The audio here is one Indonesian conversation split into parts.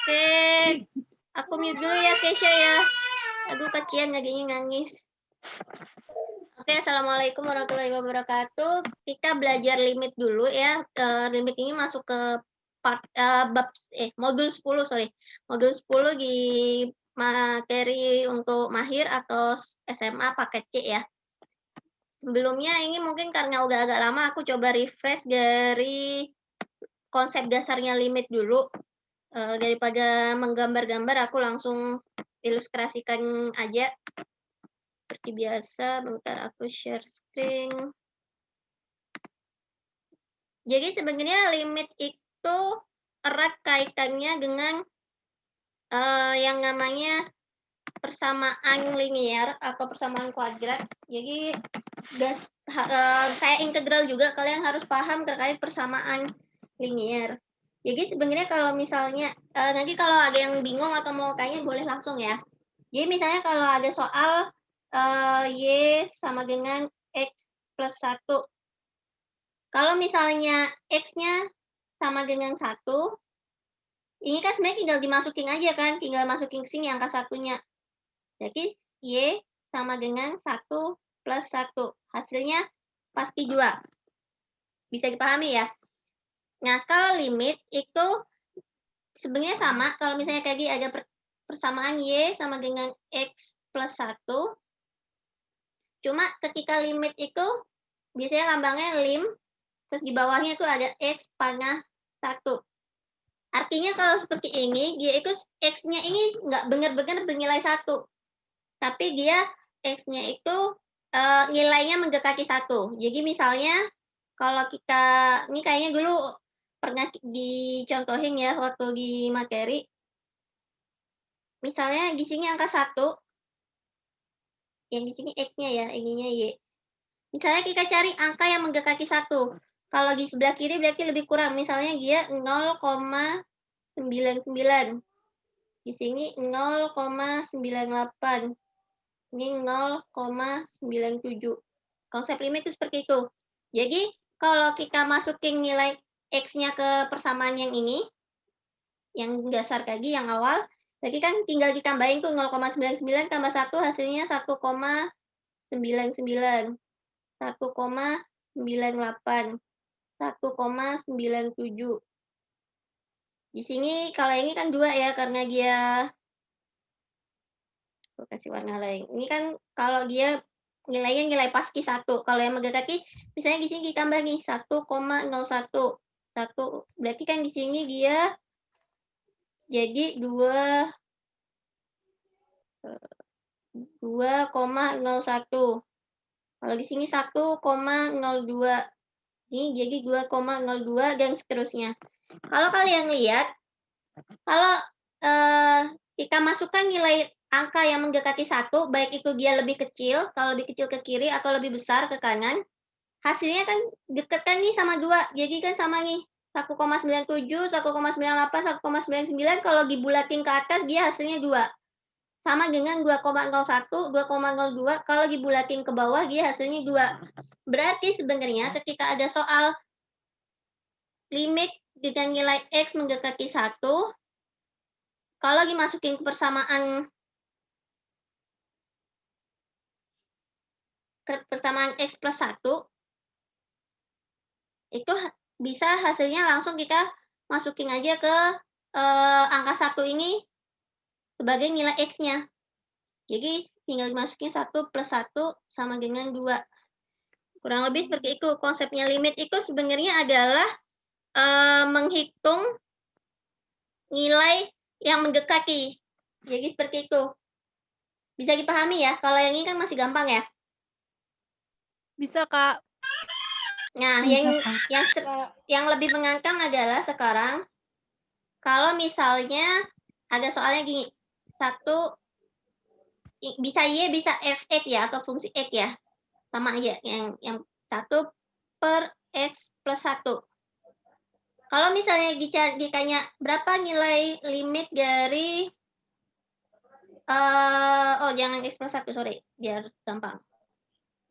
Oke, aku mute dulu ya Keisha ya. Aduh kasihan lagi nangis. Oke, assalamualaikum warahmatullahi wabarakatuh. Kita belajar limit dulu ya. Limit ini masuk ke modul 10 sorry. Modul 10 di materi untuk mahir atau SMA paket C ya. Sebelumnya ini mungkin karena udah agak lama aku coba refresh dari konsep dasarnya limit dulu. Daripada menggambar-gambar aku langsung ilustrasikan aja. Seperti biasa, bentar aku share screen. Jadi sebenarnya limit itu erat kaitannya dengan yang namanya persamaan linear atau persamaan kuadrat. Jadi saya integral juga, kalian harus paham terkait persamaan linear. Jadi sebenarnya kalau misalnya nanti kalau ada yang bingung atau mau tanya boleh langsung ya. Jadi misalnya kalau ada soal Y sama dengan X plus 1. Kalau misalnya X-nya sama dengan 1, ini kan sebenarnya tinggal dimasukin aja kan, tinggal masukin ke sini angka satunya. Jadi Y sama dengan 1 plus 1. Hasilnya pasti 2. Bisa dipahami ya? Nah, kalau limit itu sebenarnya sama. Kalau misalnya tadi ada persamaan Y sama dengan X plus 1. Cuma ketika limit itu biasanya lambangnya lim, terus di bawahnya itu ada X pangkat 1. Artinya kalau seperti ini, dia itu X-nya ini nggak benar-benar bernilai 1. Tapi dia X-nya itu nilainya mendekati 1. Jadi misalnya kalau kita, ini kayaknya dulu pernah dicontohin ya waktu di materi. Misalnya di sini angka 1, yang di sini X-nya ya, ininya Y. Misalnya kita cari angka yang mendekati 1. Kalau di sebelah kiri berarti lebih kurang, misalnya dia 0,99. Di sini 0,98. Ini 0,97. Konsep limit itu seperti itu. Jadi, kalau kita masukin nilai X-nya ke persamaan yang ini, yang dasar tadi, yang awal, jadi kan tinggal ditambahin tuh 0,99 tambah 1 hasilnya 1,99, 1,98, 1,97. Di sini kalau ini kan 2 ya, karena dia aku kasih warna lain. Ini kan kalau dia nilainya nilai pasti 1. Kalau yang mendekati, misalnya di sini ditambah nih 1,01. 1, berarti kan di sini dia jadi 2,01. Kalau di sini 1,02. Ini jadi 2,02 dan seterusnya. Kalau kalian lihat, kalau kita masukkan nilai angka yang mendekati 1, baik itu dia lebih kecil, kalau lebih kecil ke kiri atau lebih besar ke kanan, hasilnya kan deket kan nih sama 2. Jadi kan sama nih 1,97, 1,98, 1,99. Kalau dibulatin ke atas dia hasilnya 2. Sama dengan 2,01, 2,02. Kalau dibulatin ke bawah dia hasilnya 2. Berarti sebenarnya ketika ada soal limit dengan nilai X mendekati 1, kalau dimasukin ke persamaan X plus 1, itu bisa hasilnya langsung kita masukin aja ke angka 1 ini sebagai nilai X-nya. Jadi tinggal dimasukin 1 plus 1 sama dengan 2. Kurang lebih seperti itu. Konsepnya limit itu sebenarnya adalah menghitung nilai yang mendekati. Jadi seperti itu. Bisa dipahami ya? Kalau yang ini kan masih gampang ya? Bisa, Kak. Nah, yang lebih menantang adalah sekarang kalau misalnya ada soalnya gini, 1 bisa Y, bisa Fx ya, atau fungsi X ya. Sama aja, yang 1 per X plus 1. Kalau misalnya ditanya berapa nilai limit dari jangan X plus 1, sorry, biar gampang.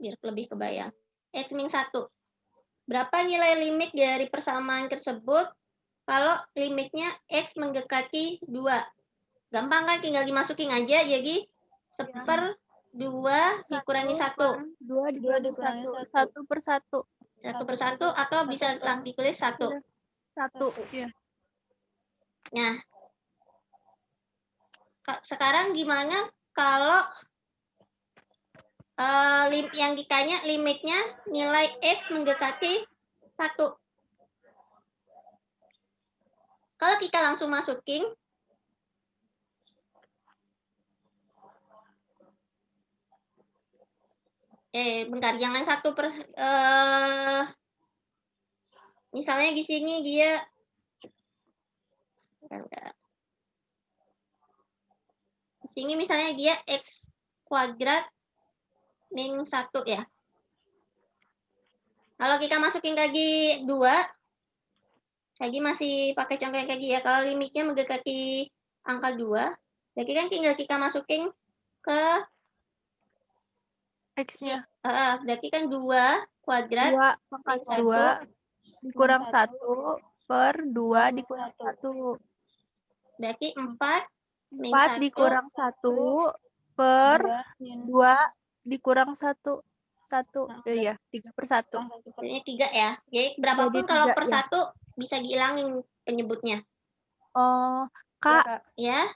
Biar lebih kebayang. X min 1. Berapa nilai limit dari persamaan tersebut kalau limitnya X mendekati 2. Gampang kan, tinggal dimasukin aja, jadi 1/2 dikurangi 1. 2 dikurangi 1. 1/1. 1/1 atau bisa ditulis 1. 1. Ya. Nah, sekarang gimana kalau yang ditanya limitnya nilai X mendekati 1. Kalau kita langsung masukin, bentar, jangan misalnya di sini dia, di sini misalnya dia X kuadrat min 1 ya. Kalau kita masukin lagi 2, lagi masih pakai contoh yang kayak ya. Kalau limitnya mendekati angka 2, berarti kan tinggal kita masukin ke X-nya. Berarti kan 2 kuadrat 2 pangkat 2 dikurang 1 per 2 dikurang 1. Berarti 4 4 dikurang 1 per 2 dikurang 1. 1. Iya, 3/1. Ini 3 ya. Jadi berapapun Jadi kalau 3, per ya. 1 bisa dihilangin penyebutnya. Oh, Kak. Ya.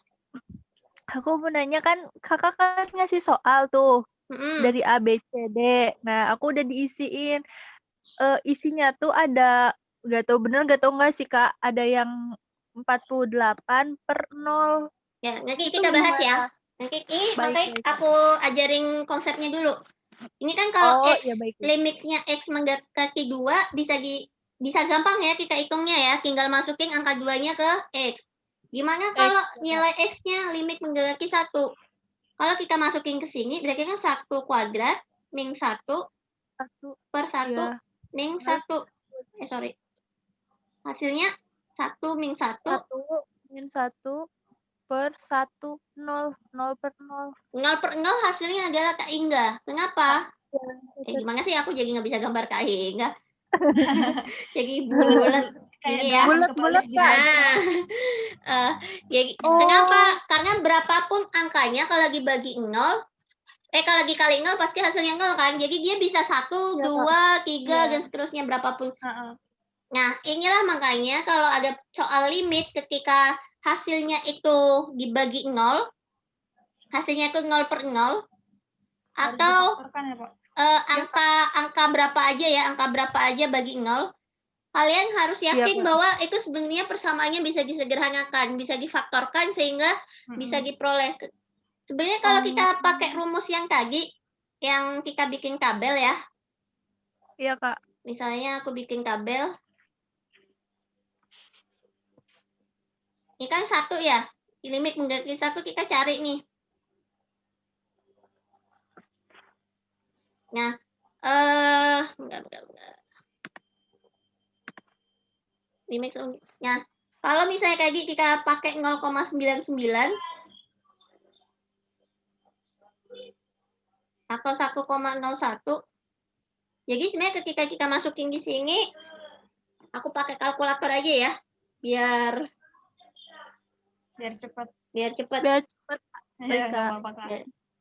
Aku mau nanya kan, Kakak kan ngasih soal tuh. Dari A, B, C, D. Nah, aku udah diisiin. Isinya tuh ada, nggak tahu bener, nggak tahu nggak sih, Kak. Ada yang 48/0. Ya, nanti Itu kita bahas gimana? ya. Nanti makanya Baik. aku ajarin konsepnya dulu. Ini kan kalau X, ya baik. limitnya X mendekati 2, bisa gampang ya kita hitungnya ya. Tinggal masukin angka 2-nya ke X. Gimana kalau nilai X-nya limit mendekati 1? Kalau kita masukin ke sini, berarti kan 1 kuadrat min 1 per 1 min 1. Sorry. Hasilnya 1 min 1. 1 min 1 per 1, 0. 0/0. 0/0 hasilnya adalah Kak Inga. Kenapa? Gimana sih aku jadi nggak bisa gambar Kak Inga? Jadi bulat. Ini ya. Bulat-bulat, Kak. Jadi, kenapa? Karena berapapun angkanya kalau dibagi 0, kalau dikali 0 pasti hasilnya 0 kan. Jadi dia bisa 1, 2, 3, dan seterusnya berapapun. Nah, inilah makanya kalau ada soal limit ketika hasilnya itu dibagi 0, hasilnya itu 0/0, atau angka berapa aja ya, angka berapa aja bagi 0, kalian harus yakin bahwa itu sebenarnya persamaannya bisa disederhanakan, bisa difaktorkan sehingga bisa diperoleh. Sebenarnya kalau kita pakai rumus yang tadi, yang kita bikin tabel ya. Iya, Kak. Misalnya aku bikin tabel. Ini kan 1 ya. Limit mendekati 1 kita cari nih. Nah, enggak. Limit, nah, kalau misalnya kayak kita pakai 0,99 atau 1,01, jadi sebenarnya ketika kita masukin di sini, aku pakai kalkulator aja ya, biar cepat. Biar cepat. Baik, Kak.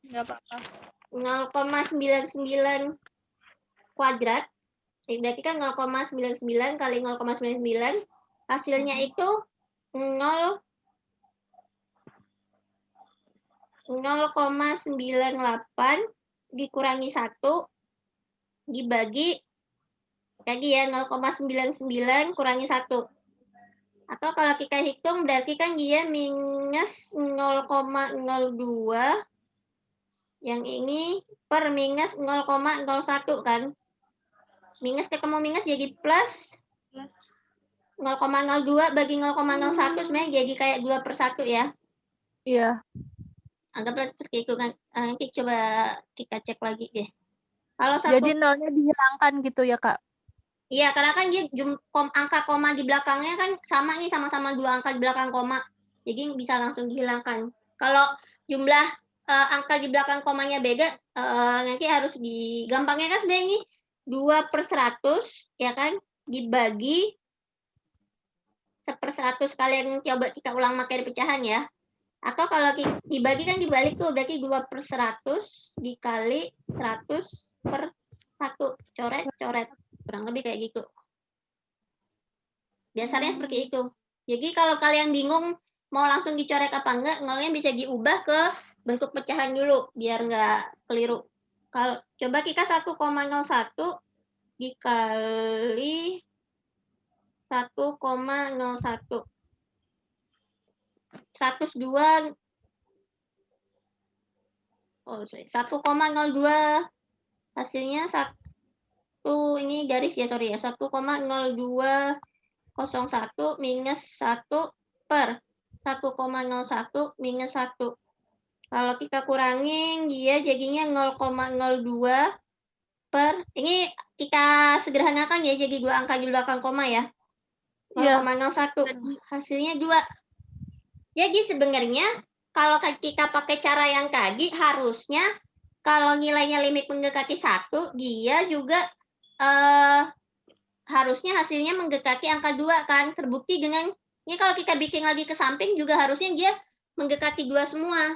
Nggak apa-apa. 0,99 kuadrat, berarti kan 0,99 kali 0,99, hasilnya itu 0,98 dikurangi 1 dibagi tadi ya 0,99 kurangi 1. Atau kalau kita hitung berarti kan dia minus 0,02, yang ini per minus 0,01 kan. Minus ketemu minus jadi plus 0,02 bagi 0,01 sebenarnya jadi kayak 2/1 ya. Iya. Anggaplah seperti itu kan. Nanti coba kita cek lagi deh. Kalau Jadi nolnya dihilangkan gitu ya, Kak? Iya, karena kan dia angka koma di belakangnya kan sama nih, sama-sama 2 angka di belakang koma. Jadi bisa langsung dihilangkan. Kalau jumlah angka di belakang komanya beda, nanti harus gampangnya kan sebenarnya ini 2/100 ya kan, dibagi 1/. 100 kalian coba kita ulang materi pecahan ya. Atau kalau dibagi kan dibalik tuh, berarti 2/100 dikali 100/1. Coret. Kurang lebih kayak gitu. Dasarnya seperti itu. Jadi kalau kalian bingung mau langsung dicoret apa enggak, nolnya bisa diubah ke bentuk pecahan dulu, biar nggak keliru. Kalau coba kita 1,01 dikali 1,01. 102 1,02 hasilnya ini garis ya, sorry ya, 1,0201 minus 1 per 1,01 minus 1. Kalau kita kurangin dia jadinya 0,02 per, ini kita sederhanakan ya, jadi 2 angka di belakang koma ya. 0,01 hasilnya 2. Jadi sebenarnya kalau kita pakai cara yang tadi, harusnya kalau nilainya limit mendekati 1, dia juga harusnya hasilnya mendekati angka 2 kan. Terbukti dengan, ini kalau kita bikin lagi ke samping juga harusnya dia mendekati 2 semua.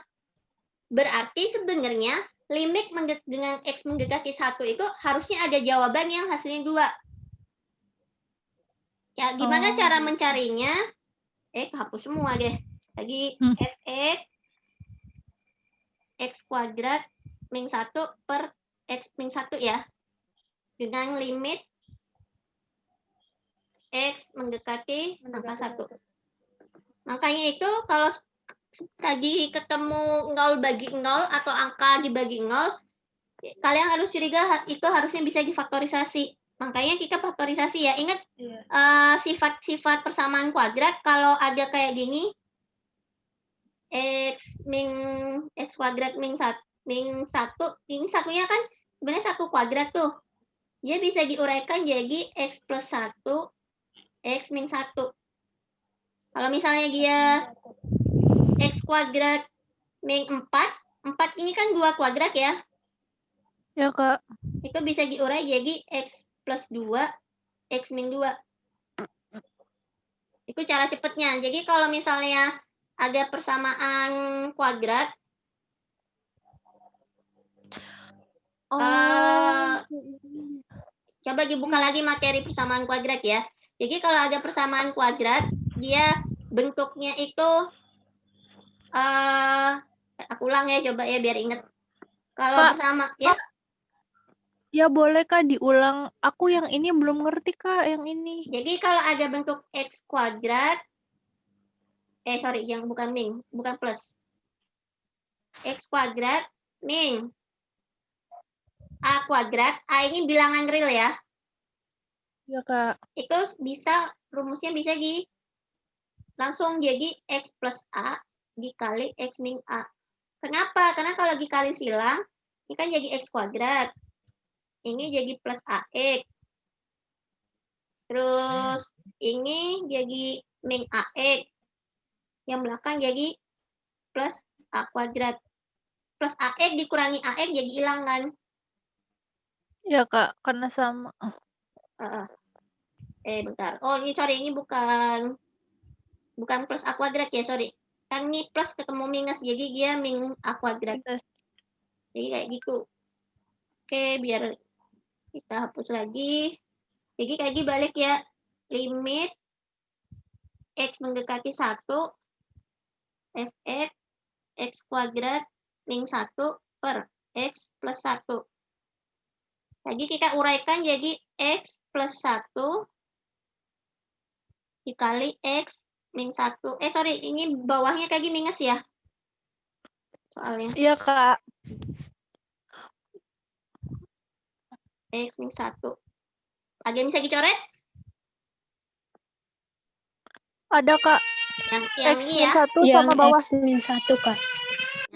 Berarti sebenarnya limit dengan X mendekati 1 itu harusnya ada jawaban yang hasilnya 2. Ya, gimana cara mencarinya? Hapus semua deh. Lagi fx x kuadrat min 1 per x min 1 ya. Dengan limit x mendekati angka 1. Makanya itu kalau tadi ketemu 0 bagi 0 atau angka dibagi 0, kalian harus curiga itu harusnya bisa difaktorisasi. Makanya kita faktorisasi ya. Ingat sifat-sifat persamaan kuadrat kalau ada kayak gini, x kuadrat min 1, ini satunya kan sebenarnya 1 kuadrat tuh. Dia bisa diuraikan jadi x plus 1, x min 1. Kalau misalnya dia x kuadrat min 4 ini kan 2 kuadrat ya. Ya, Kak. Itu bisa diurai jadi x plus 2, x min 2. Itu cara cepatnya. Jadi kalau misalnya ada persamaan kuadrat, coba dibuka lagi materi persamaan kuadrat ya. Jadi kalau ada persamaan kuadrat, dia bentuknya itu, aku ulang ya, coba ya biar inget. Kalau bersama ya. Ya boleh Kak diulang. Aku yang ini belum ngerti Kak, yang ini. Jadi kalau ada bentuk x kuadrat, yang bukan min, bukan plus. X kuadrat min A kuadrat, A ini bilangan real ya. Ya Kak. Itu bisa, rumusnya bisa langsung jadi X plus A dikali X min A. Kenapa? Karena kalau dikali silang, ini kan jadi X kuadrat. Ini jadi plus AX. Terus ini jadi min AX. Yang belakang jadi plus A kuadrat. Plus AX dikurangi AX jadi hilang kan? Ya Kak, karena sama. Bentar. Oh, ini sorry, ini bukan plus A kuadrat ya, sorry. Kan ini plus ketemu minus, jadi dia min A kuadrat. Jadi kayak gitu. Oke, biar kita hapus lagi. Jadi kayak gini balik ya. Limit X mendekati 1, fx X kuadrat min 1 per X plus 1. Jadi kita uraikan jadi X plus 1 dikali X min 1. Sorry, ini bawahnya kayak gini minus ya? Soalnya. Iya, Kak. X min 1. Ada yang bisa dicoret? Ada, Kak. Yang X ini min ya? 1 sama bawah. X min 1, Kak.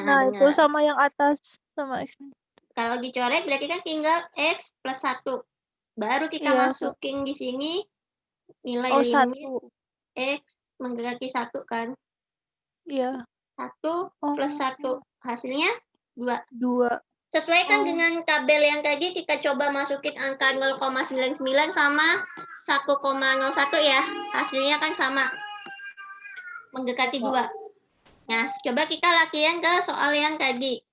Nah, itu sama yang atas. Sama X min 1. Kalau dicoret berarti kan tinggal X plus 1. Baru kita masukin di sini nilai limit 1. X mendekati 1 kan? Iya. 1 plus 1. Hasilnya 2. Oh. Sesuaikan dengan tabel yang tadi, kita coba masukin angka 0,99 sama 1,01 ya. Hasilnya kan sama. mendekati 2. Nah, coba kita latihan ke soal yang tadi.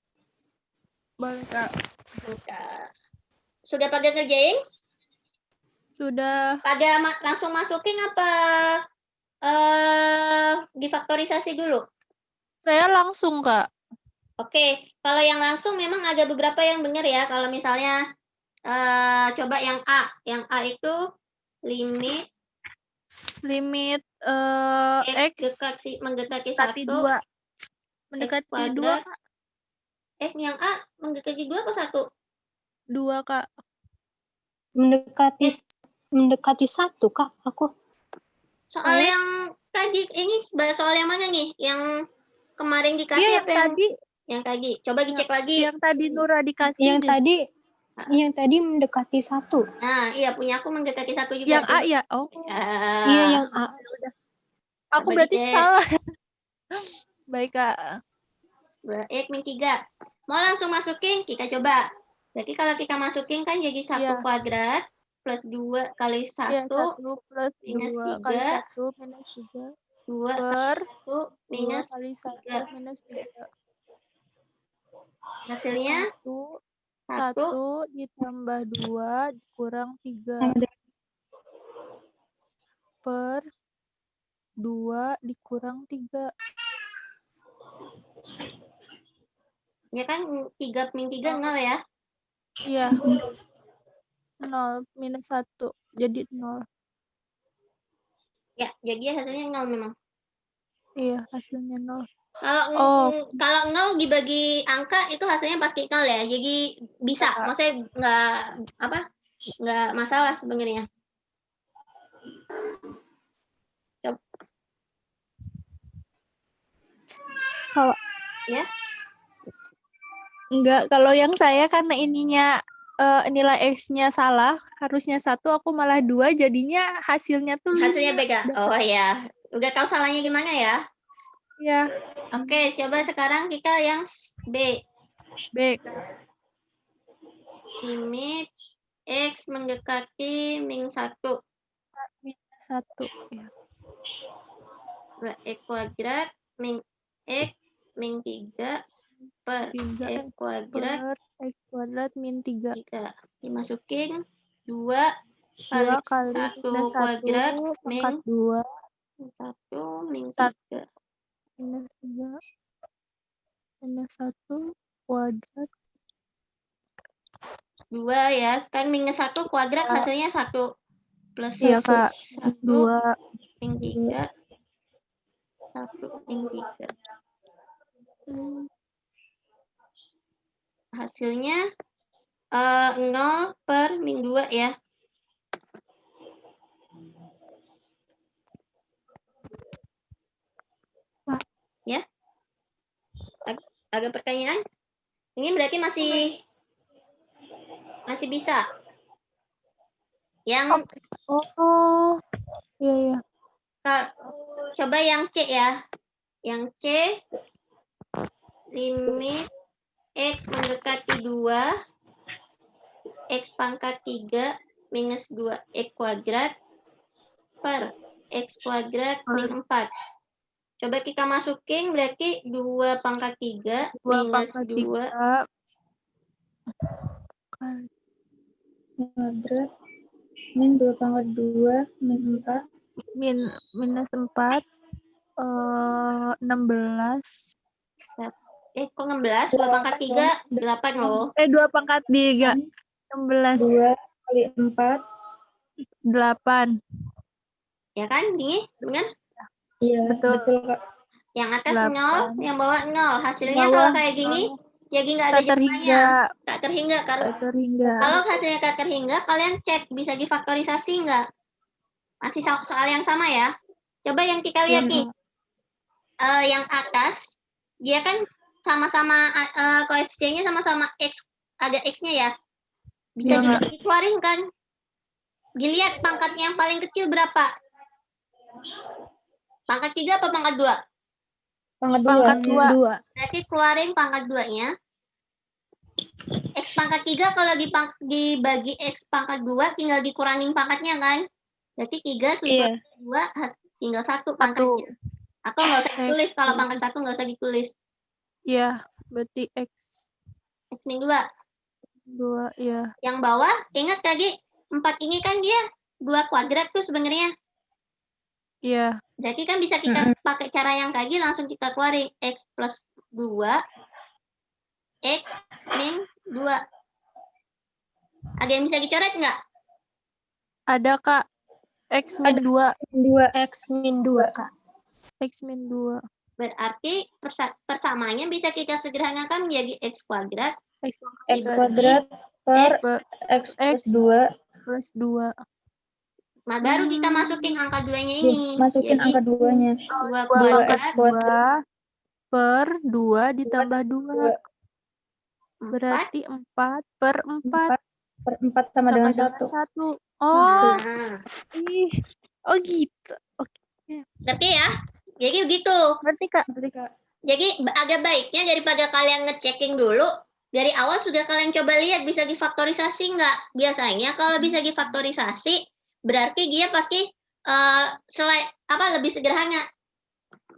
Boleh, Kak. Sudah pada ngerjain? Sudah. Pada langsung masukin apa difaktorisasi dulu? Saya langsung, Kak. Oke, kalau yang langsung memang ada beberapa yang benar ya. Kalau misalnya coba yang A. Yang A itu limit X mendekati 1. 2. Mendekati 2, Kak. Yang A mendekati 2 apa 1? 2, Kak. Mendekati 1, Kak, aku. Soal yang tadi, ini soal yang mana nih? Yang kemarin dikasih Iya, apa yang tadi. Yang tadi. Coba dicek lagi. Yang tadi Nura dikasih. Yang tadi mendekati 1. Nah, iya punya aku mendekati 1 juga. Yang A ya? Oh. Iya, yang A. Aku berarti salah. Baik, Kak. X min 3. Mau langsung masukin? Kita coba. Berarti kalau kita masukin kan jadi 1 kuadrat plus 2 kali 1. Iya, 1 plus minus 2 3, kali 1 minus 3. 2 per 1 minus 2 kali 1 minus 3. Hasilnya 1 ditambah 2 kurang 3. Per 2 dikurang 3. Ya kan 3 min 3 0 ya? Iya. 0 minus 1 jadi 0. Ya, jadi hasilnya 0 memang. Iya, hasilnya 0. Kalau 0 dibagi angka itu hasilnya pasti 0 ya. Jadi bisa, maksudnya nggak masalah sebenarnya. Kalau ya? Enggak, kalau yang saya karena ininya nilai X-nya salah, harusnya 1, aku malah 2, jadinya hasilnya tuh 5. Hasilnya beda. Oh ya, udah tahu salahnya gimana ya? Iya. Oke, coba sekarang kita yang B. B. Limit X mendekati min 1. Min 1. Ya. X kuadrat min X min 3 per 3 X kuadrat X kuadrat min 3. Dimasukin 2 kali 1 kuadrat min 2 1 min 3 minus 3 minus 1 kuadrat 2 ya, kan minus 1 kuadrat hasilnya 1 plus 1. Iya, Kak. 1 min 3 1 min 3. Hasilnya 0 per min 2 ya. Ya. Ada pertanyaan? Ini berarti masih bisa. Yang iya. Coba yang C ya. Yang C limit X mendekati 2 X pangkat 3 minus 2 X kuadrat per X kuadrat min 4. Coba kita masukin berarti 2 pangkat 3 minus 2 kuadrat min 2 pangkat 2 min 4 minus 4 16. Kok 16? 2 pangkat 3 8 loh. 2 pangkat 3 16. 2 kali 4 8. Ya kan? Ini benar? Iya, betul, Kak. Yang atas 0, yang bawah 0. Hasilnya kalau kayak gini, jadi nggak ada jawabannya. Tak terhingga. Kalau hasilnya tak terhingga, kalian cek bisa difaktorisasi nggak? Masih soal yang sama ya. Coba yang kita lihat nih. Yang atas, dia kan sama-sama koefisiennya sama-sama X, ada X-nya ya. Bisa dikeluarin kan? Dilihat pangkatnya yang paling kecil berapa? Pangkat 3 apa pangkat 2? Pangkat 2. Berarti keluarin pangkat 2-nya. X pangkat 3 kalau dibagi X pangkat 2 tinggal dikurangin pangkatnya kan? Berarti 3 plus 2 tinggal 1 pangkatnya. Atau nggak usah ditulis, kalau X pangkat 1 nggak usah ditulis. Iya, berarti X X min 2. 2, ya. Yang bawah, ingat Kak 4 ini kan dia 2 kuadrat tuh sebenarnya. Iya. Berarti kan bisa kita pakai cara yang Kak langsung kita keluarin. X plus 2, X min 2. Ada yang bisa dicoret nggak? Ada, Kak. X min 2. 2. X min 2, Kak. X min 2. Berarti persamaannya bisa kita sederhanakan menjadi X kuadrat. X kuadrat per X plus 2. plus 2. Nah, baru kita masukin angka 2-nya ini. Masukin Jadi, angka 2-nya. 2 pangkat kuadrat 2 per 2 ditambah 2. 4. Berarti 4 per 4 per 4 sama dengan 1. 1. Oh, Nah, oh gitu. Oke. ngerti ya? Jadi begitu. Berarti Kak. Jadi agak baiknya daripada kalian ngechecking dulu, dari awal sudah kalian coba lihat bisa difaktorisasi nggak? Biasanya kalau bisa difaktorisasi, berarti dia pasti lebih sederhana.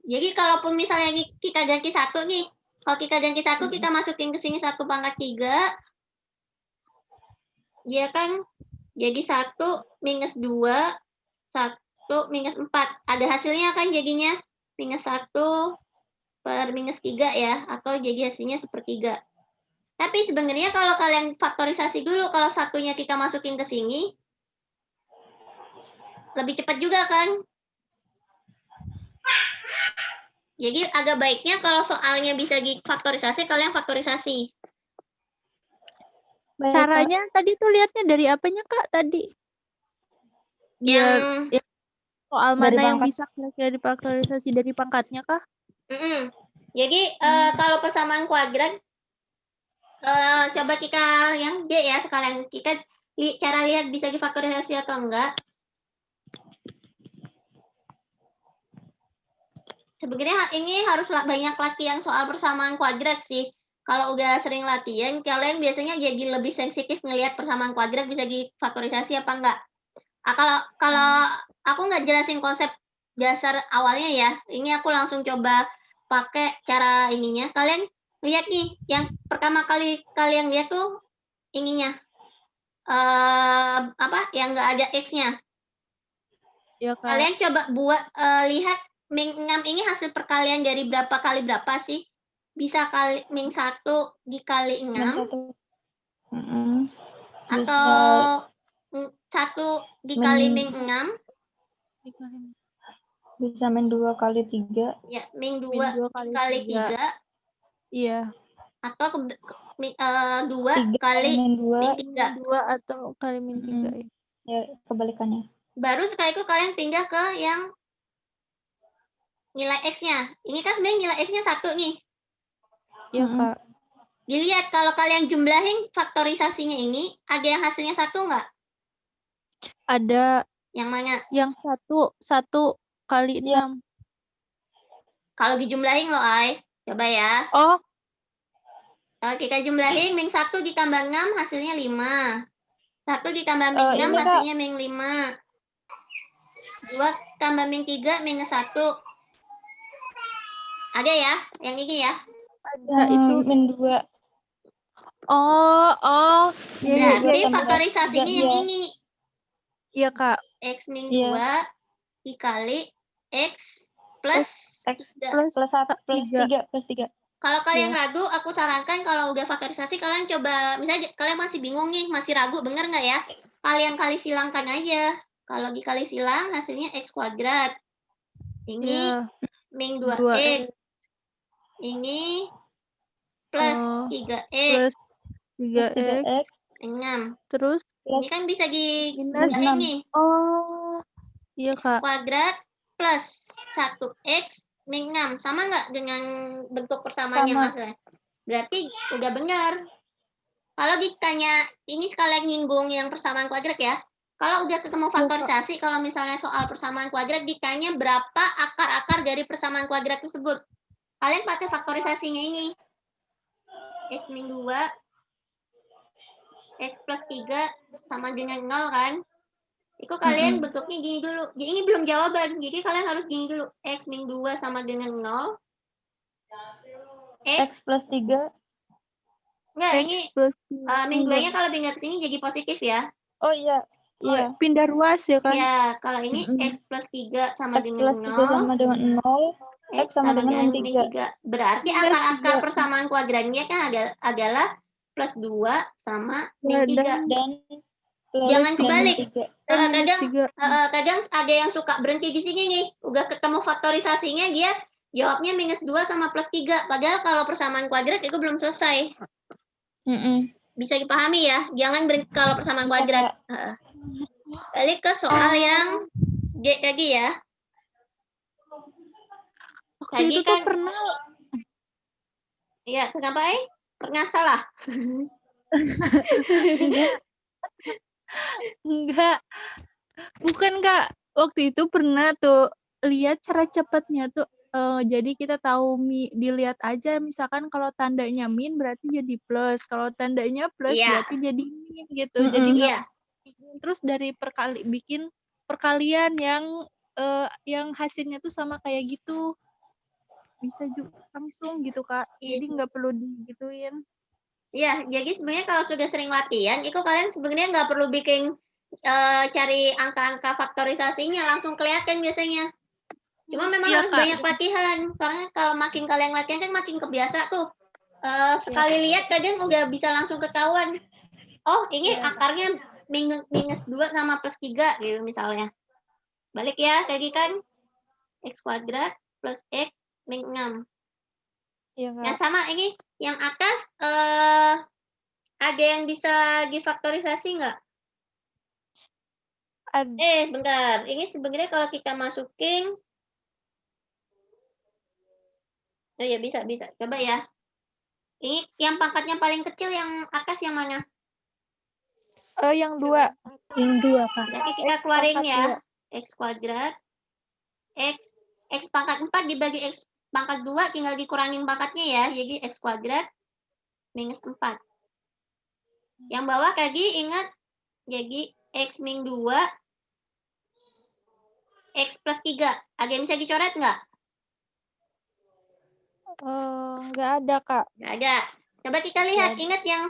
Jadi kalaupun misalnya kita ganti 1 nih, kalau kita ganti 1 kita masukin ke sini 1 pangkat 3, dia kan jadi 1 minus 2, 1 minus 4. Ada hasilnya kan jadinya minus 1 per minus 3 ya, atau jadi hasilnya 1/3. Tapi sebenarnya kalau kalian faktorisasi dulu, kalau satunya kita masukin ke sini, lebih cepat juga kan? Jadi agak baiknya kalau soalnya bisa difaktorisasi, kalian faktorisasi. Caranya tadi tuh lihatnya dari apanya Kak tadi? Biar Yang soal dari mana yang pangkat. bisa kira-kira difaktorisasi dari pangkatnya Kah? Jadi kalau persamaan kuadrat, coba kita yang D ya sekalian, kita cara lihat bisa difaktorisasi atau enggak. Sebenarnya ini harus banyak latihan soal persamaan kuadrat sih. Kalau udah sering latihan, kalian biasanya jadi lebih sensitif ngelihat persamaan kuadrat bisa difaktorisasi apa enggak. Kalau aku nggak jelasin konsep dasar awalnya ya, ini aku langsung coba pakai cara ininya. Kalian lihat nih, yang pertama kali kalian lihat tuh ininya, yang nggak ada X-nya. Ya, Kak. Kalian coba buat lihat min 6 ini hasil perkalian dari berapa kali berapa sih? Bisa kali min 1 dikali 6 atau 1 dikali min 6 bisa min 2 kali 3. ya, min 2 kali 3. Iya. Atau 2 kali min 3. 2 atau kali min 3 ya. Ya, kebalikannya. Baru sekaligus kalian pindah ke yang nilai X-nya. Ini kan sebenarnya nilai X-nya 1 nih. Iya, Kak. Dilihat kalau kalian jumlahin faktorisasinya ini, ada yang hasilnya 1 nggak? Ada. Yang mana? Yang 1 kali 6. Kalau dijumlahin loh, Ay. Coba ya. Oh. Kalau kita jumlahin, min 1 ditambah 6 hasilnya 5. 1 ditambah min 6 hasilnya min 5. 2 tambah min 3 minus 1. Ada ya? Yang ini ya? Ada itu min 2. Oh. Berarti faktorisasinya yang ini. Iya, Kak. X min 2 dikali X plus 3. Kalau kalian ragu, aku sarankan kalau udah faktorisasi, kalian coba, misalnya kalian masih bingung nih, masih ragu, bener nggak ya? Kalian kali silangkan aja. Kalau dikali silang, hasilnya X kuadrat. Ini min 2X. Ini plus 3X. 3X. 6. Terus? Ini kan bisa dijumlahin nih. Oh. Iya, Kak. Kuadrat plus 1X min 6. Sama nggak dengan bentuk persamaan yang hasilnya? Berarti udah benar. Kalau ditanya, ini sekalian nyinggung yang persamaan kuadrat ya. Kalau udah ketemu faktorisasi, kalau misalnya soal persamaan kuadrat, ditanya berapa akar-akar dari persamaan kuadrat tersebut. Kalian pakai faktorisasinya ini. X min 2, X plus 3 sama dengan 0 kan? Itu kalian bentuknya gini dulu. Jadi ini belum jawaban. Jadi kalian harus gini dulu. X min 2 sama dengan 0. X plus 3. Enggak, X ini plus min 2-nya kalau pindah ke sini jadi positif ya. Oh iya. Iya. pindah ruas ya kan? Ya, kalau ini X plus 3 sama X dengan plus 3 sama 0. dengan 0. X sama dengan min 3. Berarti Minus akar-akar 3. persamaan kuadrannya kan adalah plus 2 sama min 3. Dan plus Jangan dan kebalik. min 3. Kadang ada yang suka berhenti di sini nih. Udah ketemu faktorisasinya dia jawabnya minus 2 sama plus 3. Padahal kalau persamaan kuadrat itu belum selesai. Bisa dipahami ya. Jangan berhenti kalau persamaan kuadrat. Balik ke soal yang D tadi ya. Waktu itu tuh pernah. Iya, kenapa pernah salah? Enggak. Bukan Kak. Waktu itu pernah tuh lihat cara cepatnya tuh. Jadi kita tahu dilihat aja misalkan kalau tandanya min berarti jadi plus. Kalau tandanya plus berarti jadi min gitu. Jadi enggak terus dari bikin perkalian yang hasilnya tuh sama kayak gitu. Bisa juga langsung gitu Kak. Jadi nggak perlu digituin. Iya, jadi sebenarnya kalau sudah sering latihan, itu kalian sebenarnya nggak perlu bikin cari angka-angka faktorisasinya, langsung kelihatan biasanya. Cuma memang harus banyak latihan, karena kalau makin kalian latihan kan makin kebiasa tuh. Sekali lihat kadang udah bisa langsung ketahuan. Oh, ini akarnya minus 2 sama plus 3 gitu misalnya. Balik ya, tadi kan X kuadrat plus X min 6. Nah, sama ini yang atas ada yang bisa difaktorisasi nggak? Bentar. Ini sebenarnya kalau kita masukin, oh ya bisa. Coba ya. Ini yang pangkatnya paling kecil yang atas yang mana? Yang 2. Yang 2 Kak. Berarti kita keluarin ya. X kuadrat. X pangkat 4 dibagi X pangkat 2 tinggal dikurangin pangkatnya ya. Jadi X kuadrat minus 4. Yang bawah tadi ingat jadi X min 2 X plus 3. Ada yang bisa dicoret nggak? Nggak ada, Kak. Nggak ada. Coba kita lihat. Ingat yang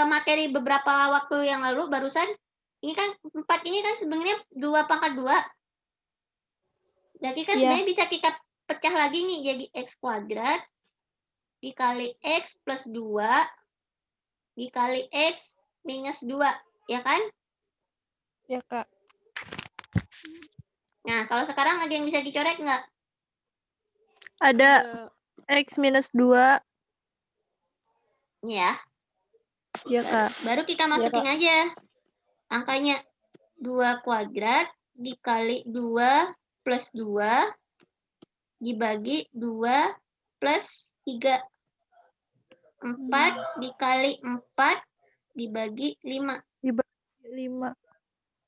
materi beberapa waktu yang lalu barusan. Ini kan 4 ini kan sebenarnya 2 pangkat 2. Berarti kan sebenarnya bisa kita pecah lagi nih jadi X kuadrat dikali X plus 2 dikali X minus 2. Ya kan? Ya, Kak. Nah, kalau sekarang ada yang bisa dicoret nggak? Ada X minus 2. Ya. Ya, Kak. Baru kita masukin aja. Angkanya 2 kuadrat dikali 2 plus 2 dibagi 2 plus 3. 4 dikali 4 dibagi 5. Dibagi 5.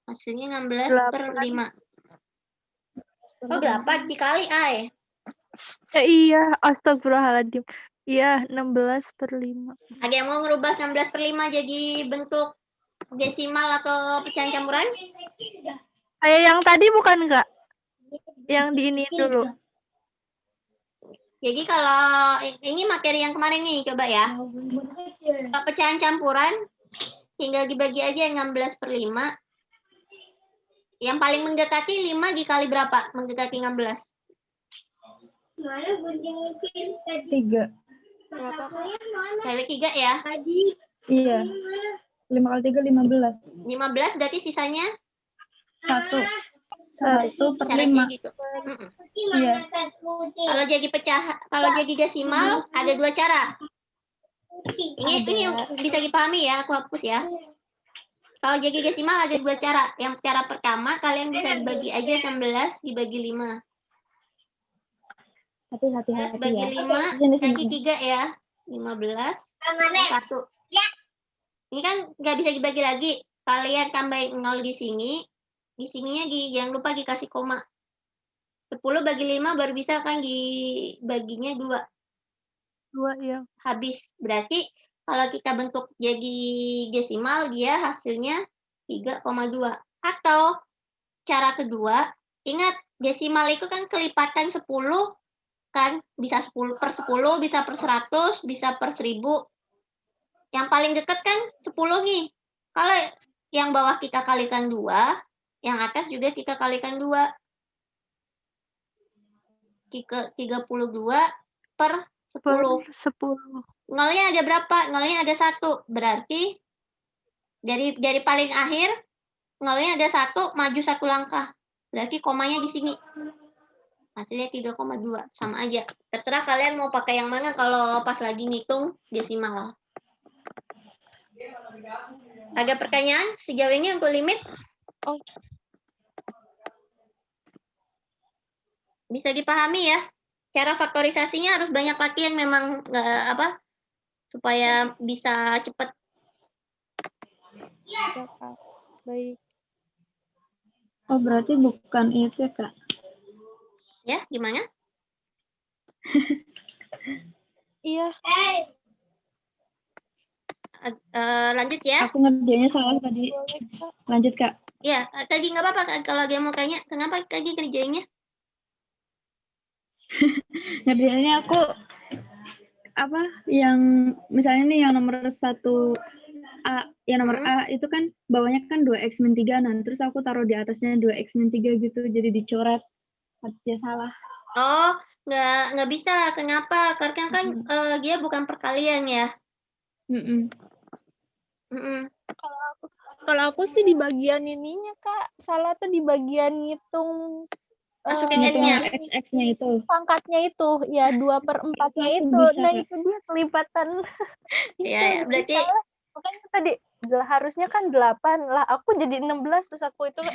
Hasilnya 16/5. Oh, 8 dikali A. Iya, astagfirullahaladzim. Iya, 16/5. Ada yang mau ngerubah 16/5 jadi bentuk desimal atau pecahan campuran? Kayak yang tadi bukan, Kak? Yang diinin dulu. Jadi kalau ini materi yang kemarin nih, coba ya. Kalau pecahan campuran, tinggal dibagi aja 16/5. Yang paling mendekati 5 dikali berapa? Mendekati 16. 3. Kali 3 ya? Iya. 5 kali 3, 15. 15 berarti sisanya? 1. 1/5. Gitu. Iya. Kalau jadi desimal, ada 2 cara. Ini bisa dipahami ya, aku hapus ya. Kalau jadi desimal ada 2 cara. Yang cara pertama, kalian bisa dibagi aja 16 dibagi 5. Hati-hati bagi ya. 5, nanti 3 ya. 15, 1. Ini kan nggak bisa dibagi lagi. Kalian tambahin 0 di sini. Di sininya jangan lupa dikasih koma. 10 bagi 5 baru bisa kan dibaginya 2. 2 ya. Habis. Berarti kalau kita bentuk jadi desimal, dia hasilnya 3,2. Atau cara kedua, ingat desimal itu kan kelipatan 10 kan, bisa 10 per 10, bisa per 100, bisa per 1000. Yang paling dekat kan 10 nih. Kalau yang bawah kita kalikan 2, yang atas juga kita kalikan 2. 32 per 10. 10. Nolnya ada berapa? Nolnya ada 1. Berarti dari paling akhir, nolnya ada 1, maju 1 langkah. Berarti komanya di sini. Hasilnya 3,2. Sama aja. Terserah kalian mau pakai yang mana kalau pas lagi ngitung desimal. Ada pertanyaan sejauh ini untuk limit? Oh. Bisa dipahami ya. Cara faktorisasinya harus banyak latihan memang supaya bisa cepat. Ya, Kak. Baik. Oh, berarti bukan itu ya, Kak? Ya, gimana? Iya. Lanjut ya. Aku ngerjainnya salah tadi. Lanjut, Kak. Ya, tadi nggak apa-apa kalau dia mau tanya, kenapa tadi kerjainnya? Ngerjainnya aku yang misalnya nih yang nomor 1 A, yang nomor A itu kan bawahnya kan 2x-3, nah terus aku taruh di atasnya 2x-3 gitu, jadi dicoret. Harusnya salah. Oh, nggak bisa. Kenapa? Karena kan dia bukan perkalian ya. Kalau aku sih di bagian ininya, Kak. Salah tuh di bagian ngitung masukin X-nya. X-nya itu. Pangkatnya itu, ya 2/4-nya itu. Nah, itu dia kelipatan. Ya, berarti makanya tadi harusnya kan 8 lah. Aku jadi 16 terus aku itu aku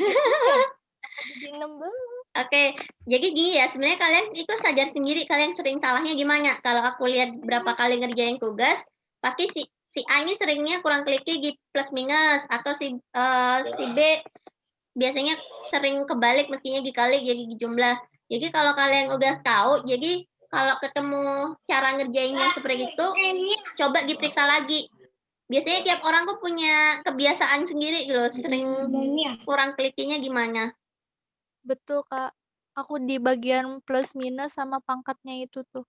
jadi 16. Oke, jadi gini ya, sebenarnya kalian itu sadar sendiri kalian sering salahnya gimana. Kalau aku lihat berapa kali ngerjain tugas, pasti si A ini seringnya kurang teliti di plus minus, atau si B biasanya sering kebalik mestinya dikali jadi dijumlah. Jadi kalau kalian udah tahu, jadi kalau ketemu cara ngerjainnya seperti itu, coba diperiksa lagi. Biasanya tiap orang tuh punya kebiasaan sendiri gitu, sering kurang telitinya gimana. Betul, Kak. Aku di bagian plus minus sama pangkatnya itu tuh.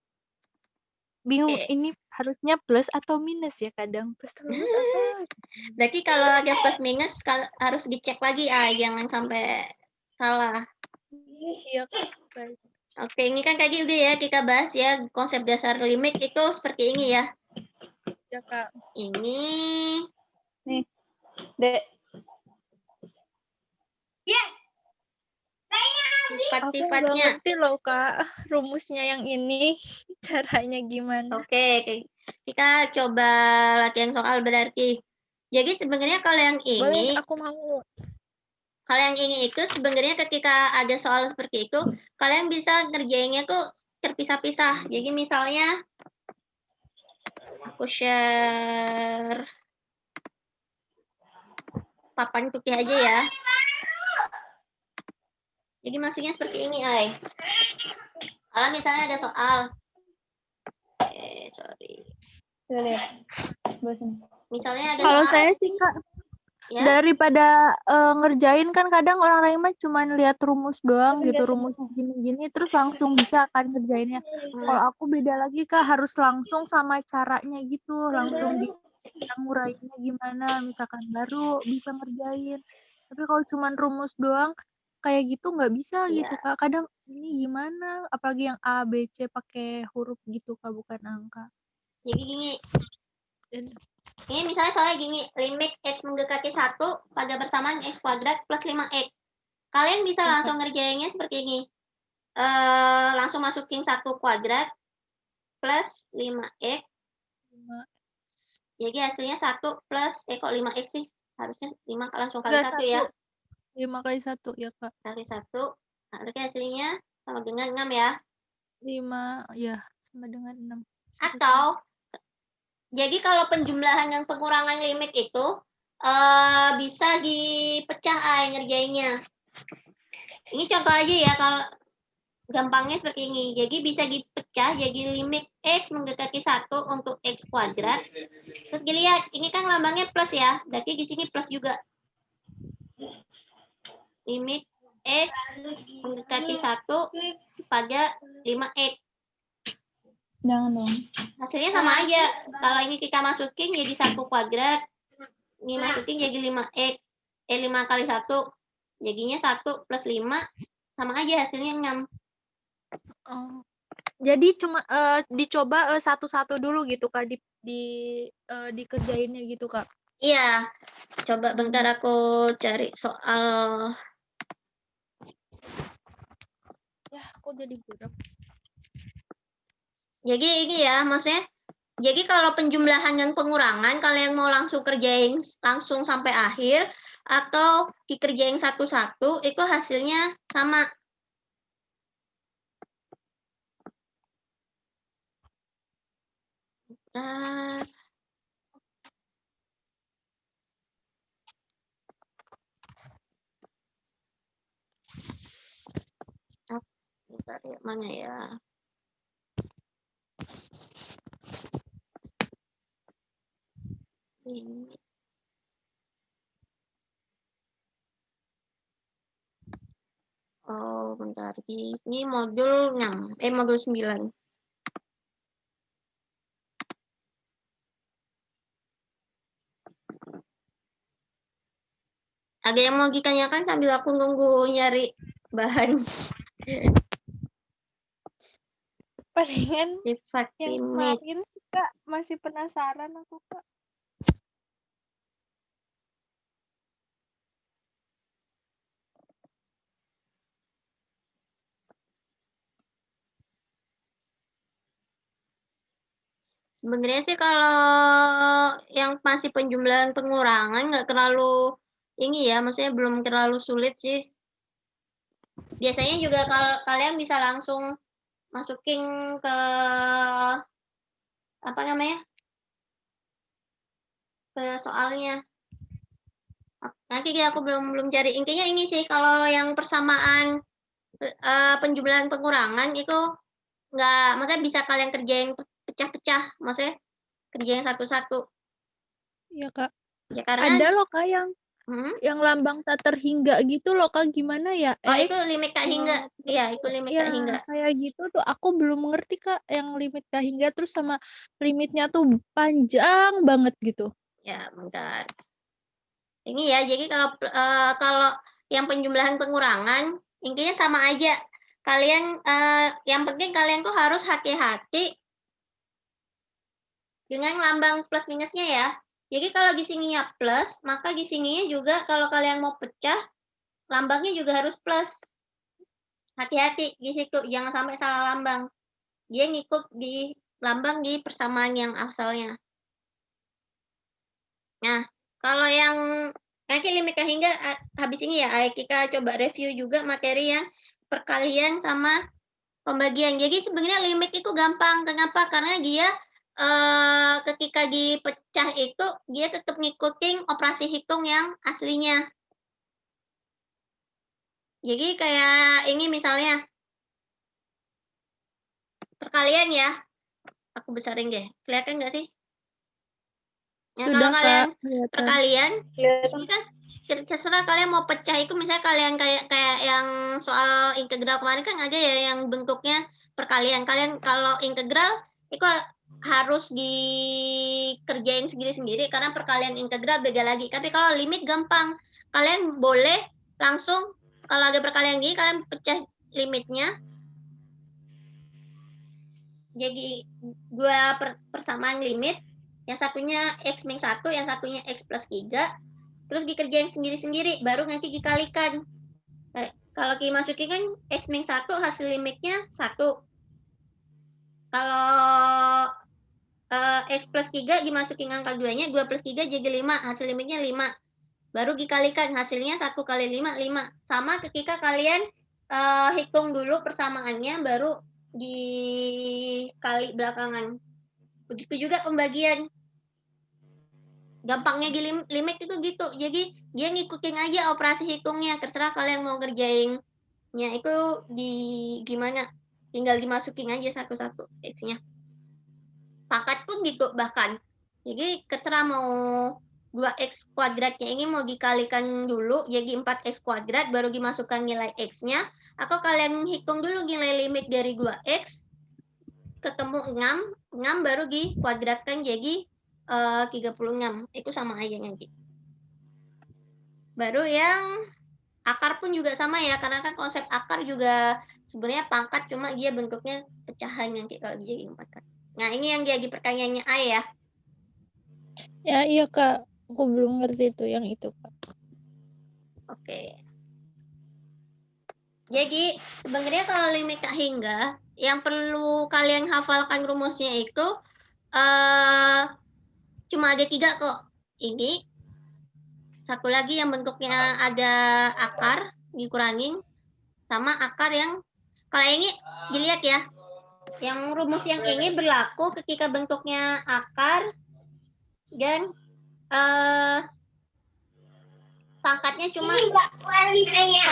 Bingung, ini harusnya plus atau minus ya kadang. Plus minus apa? Berarti kalau ada plus minus harus dicek lagi, jangan sampai salah. Iya, Kak. Baik. Oke, ini kan tadi udah ya kita bahas ya konsep dasar limit itu seperti ini ya. Ya, Kak. Ini nih, Dek. Sifat-sifatnya. Aku nggak ngerti loh, Kak, rumusnya yang ini caranya gimana. Oke, kita coba latihan soal berarti. Jadi sebenarnya kalau yang ini, boleh, aku mau. Kalau yang ini itu sebenarnya ketika ada soal seperti itu, kalian bisa ngerjainnya tuh terpisah-pisah. Jadi misalnya aku share papan putih aja ya. Jadi maksudnya seperti ini, Ay. Kalau misalnya ada soal, sorry. Misalnya ada kalau soal. saya sih, Kak, ya? Daripada ngerjain kan kadang orang lain mah cuma lihat rumus doang gitu, rumus gini-gini terus langsung bisa kan ngerjainnya. Kalau aku beda lagi, Kak, harus langsung sama caranya gitu, langsung nguraiinnya gimana, misalkan baru bisa ngerjain. Tapi kalau cuma rumus doang kayak gitu nggak bisa gitu, Kak. Kadang ini gimana, apalagi yang A, B, C pakai huruf gitu, Kak, bukan angka. Jadi gini. Ini misalnya soalnya gini, limit X mendekati 1 pada bersamaan X kuadrat plus 5X. Kalian bisa langsung ngerjainnya seperti ini. Langsung masukin 1 kuadrat plus 5X. Jadi hasilnya 1 plus, kok 5X sih? Harusnya 5 langsung kali 1 ya. 5 kali 1 ya, Kak. Kali 1. Nah, berarti hasilnya sama dengan 6 ya. 5, ya, sama dengan 6. Atau, jadi kalau penjumlahan yang pengurangan limit itu, bisa dipecah ngerjainnya. Ini contoh aja ya, kalau gampangnya seperti ini. Jadi bisa dipecah jadi limit X mendekati 1 untuk X kuadrat. Terus dilihat, ini kan lambangnya plus ya, berarti di sini plus juga. Limit X mendekati 1 pada 5X. Jangan dong. Hasilnya sama aja. Kalau ini kita masukin jadi 1 kuadrat. Ini masukin jadi 5X. 5 kali 1. Jadinya 1 plus 5. Sama aja hasilnya 6. Oh. Jadi cuma dicoba satu-satu dulu gitu Kak dikerjainnya gitu Kak. Iya. Coba bentar aku cari soal. Ya, kok jadi buram. Jadi ini ya, maksudnya jadi kalau penjumlahan dan pengurangan kalian mau langsung kerjain langsung sampai akhir atau dikerjain satu-satu itu hasilnya sama. Bentar ya, mana ya? Ini. Oh, bentar. Ini modul 6. Modul 9. Ada yang mau ditanyakan sambil aku nunggu nyari bahan. Palingan Sifat yang limit. kemarin sih Kak, masih penasaran aku Kak. Sebenarnya sih kalau yang masih penjumlahan pengurangan nggak terlalu ini ya, maksudnya belum terlalu sulit sih. Biasanya juga kalau kalian bisa langsung masukin ke apa namanya? Ke soalnya. Nanti aku belum cari. Intinya ini sih kalau yang persamaan penjumlahan pengurangan itu nggak, maksudnya bisa kalian kerjain pecah-pecah, maksudnya kerjain satu-satu. Iya Kak. Ya karena ada loh Kak yang lambang tak terhingga gitu loh Kak, gimana ya? Oh, itu limit tak hingga. Iya, itu limit tak hingga. Kayak gitu tuh aku belum mengerti Kak, yang limit tak hingga terus sama limitnya tuh panjang banget gitu. Ya, bentar. Ini ya, jadi kalau yang penjumlahan pengurangan intinya sama aja. Kalian yang penting kalian tuh harus hati-hati dengan lambang plus minusnya ya. Jadi kalau di sininya plus, maka di sininya juga kalau kalian mau pecah, lambangnya juga harus plus. Hati-hati di situ, jangan sampai salah lambang. Dia ngikut di lambang di persamaan yang asalnya. Nah, kalau yang nanti limit hingga habis ini ya, kita coba review juga materi yang perkalian sama pembagian. Jadi sebenarnya limit itu gampang. Kenapa? Karena dia ketika dipecah itu dia tetap ngikutin operasi hitung yang aslinya. Jadi kayak ini misalnya perkalian ya. Aku besarin deh. Kelihatan nggak sih? Ya, Sudah kalau kalian Kak, perkalian, ini kan terserah kalian mau pecah itu misalnya kalian kayak yang soal integral kemarin kan ada ya yang bentuknya perkalian. Kalian kalau integral itu harus dikerjain sendiri-sendiri karena perkalian integral beda lagi. Tapi kalau limit gampang. Kalian boleh langsung kalau ada perkalian gini kalian pecah limitnya. Jadi dua persamaan limit, yang satunya X min 1, yang satunya X plus 3, terus dikerjain sendiri-sendiri, baru nanti dikalikan. Kalau dimasukin kan X min 1 hasil limitnya 1. Kalau X plus 3 dimasukin angka 2-nya, 2 plus 3 jadi 5, hasil limitnya 5. Baru dikalikan, hasilnya 1 kali 5, 5. Sama ketika kalian hitung dulu persamaannya, baru dikali belakangan. Begitu juga pembagian. Gampangnya di limit itu gitu. Jadi dia ngikutin aja operasi hitungnya. Terserah kalian mau ngerjainnya itu di gimana. Tinggal dimasukin aja satu-satu X-nya. Pangkat pun gitu bahkan. Jadi terserah mau 2x kuadratnya ini mau dikalikan dulu jadi 4x kuadrat baru dimasukkan nilai x-nya, atau kalian hitung dulu nilai limit dari 2x ketemu 6 baru dikuadratkan jadi 36. Itu sama aja nanti. Baru yang akar pun juga sama ya, karena kan konsep akar juga sebenarnya pangkat, cuma dia bentuknya pecahan nanti kalau jadi 4 kan. Nah, ini yang jadi pertanyaannya A ya. Ya, iya Kak. Aku belum ngerti itu yang itu, Kak. Oke. Jadi, sebenarnya kalau limit tak hingga, yang perlu kalian hafalkan rumusnya itu cuma ada 3 kok. Ini, satu lagi yang bentuknya ada akar, dikurangin, sama akar yang, kalau ini dilihat ya, yang rumus yang ini berlaku ketika bentuknya akar dan pangkatnya cuma 1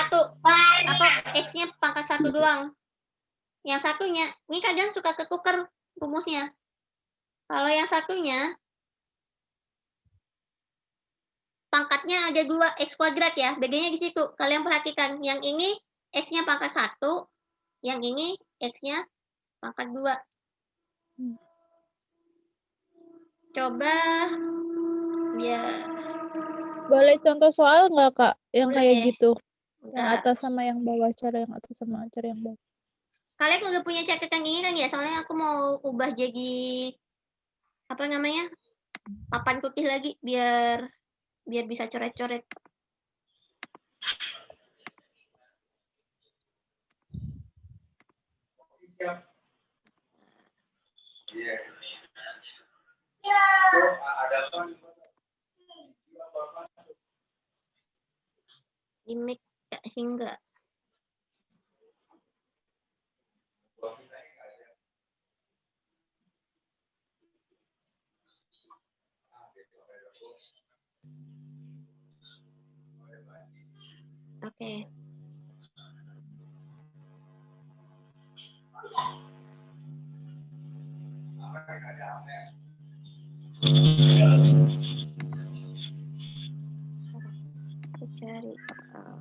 atau x-nya pangkat 1 doang. Yang satunya, ini kadang suka ketuker rumusnya. Kalau yang satunya pangkatnya ada 2x kuadrat ya, bedanya di situ. Kalian perhatikan, yang ini x-nya pangkat 1, yang ini x-nya pangkat 2. Coba biar boleh contoh soal nggak Kak yang boleh. kayak gitu? Yang Enggak. atas sama yang bawah, cara yang atas sama cara yang bawah. Kalian udah punya catatan ini kan ya? Soalnya aku mau ubah jadi apa namanya? Papan putih lagi biar bisa coret-coret. Limit tak hingga. Oke. Aku cari soal.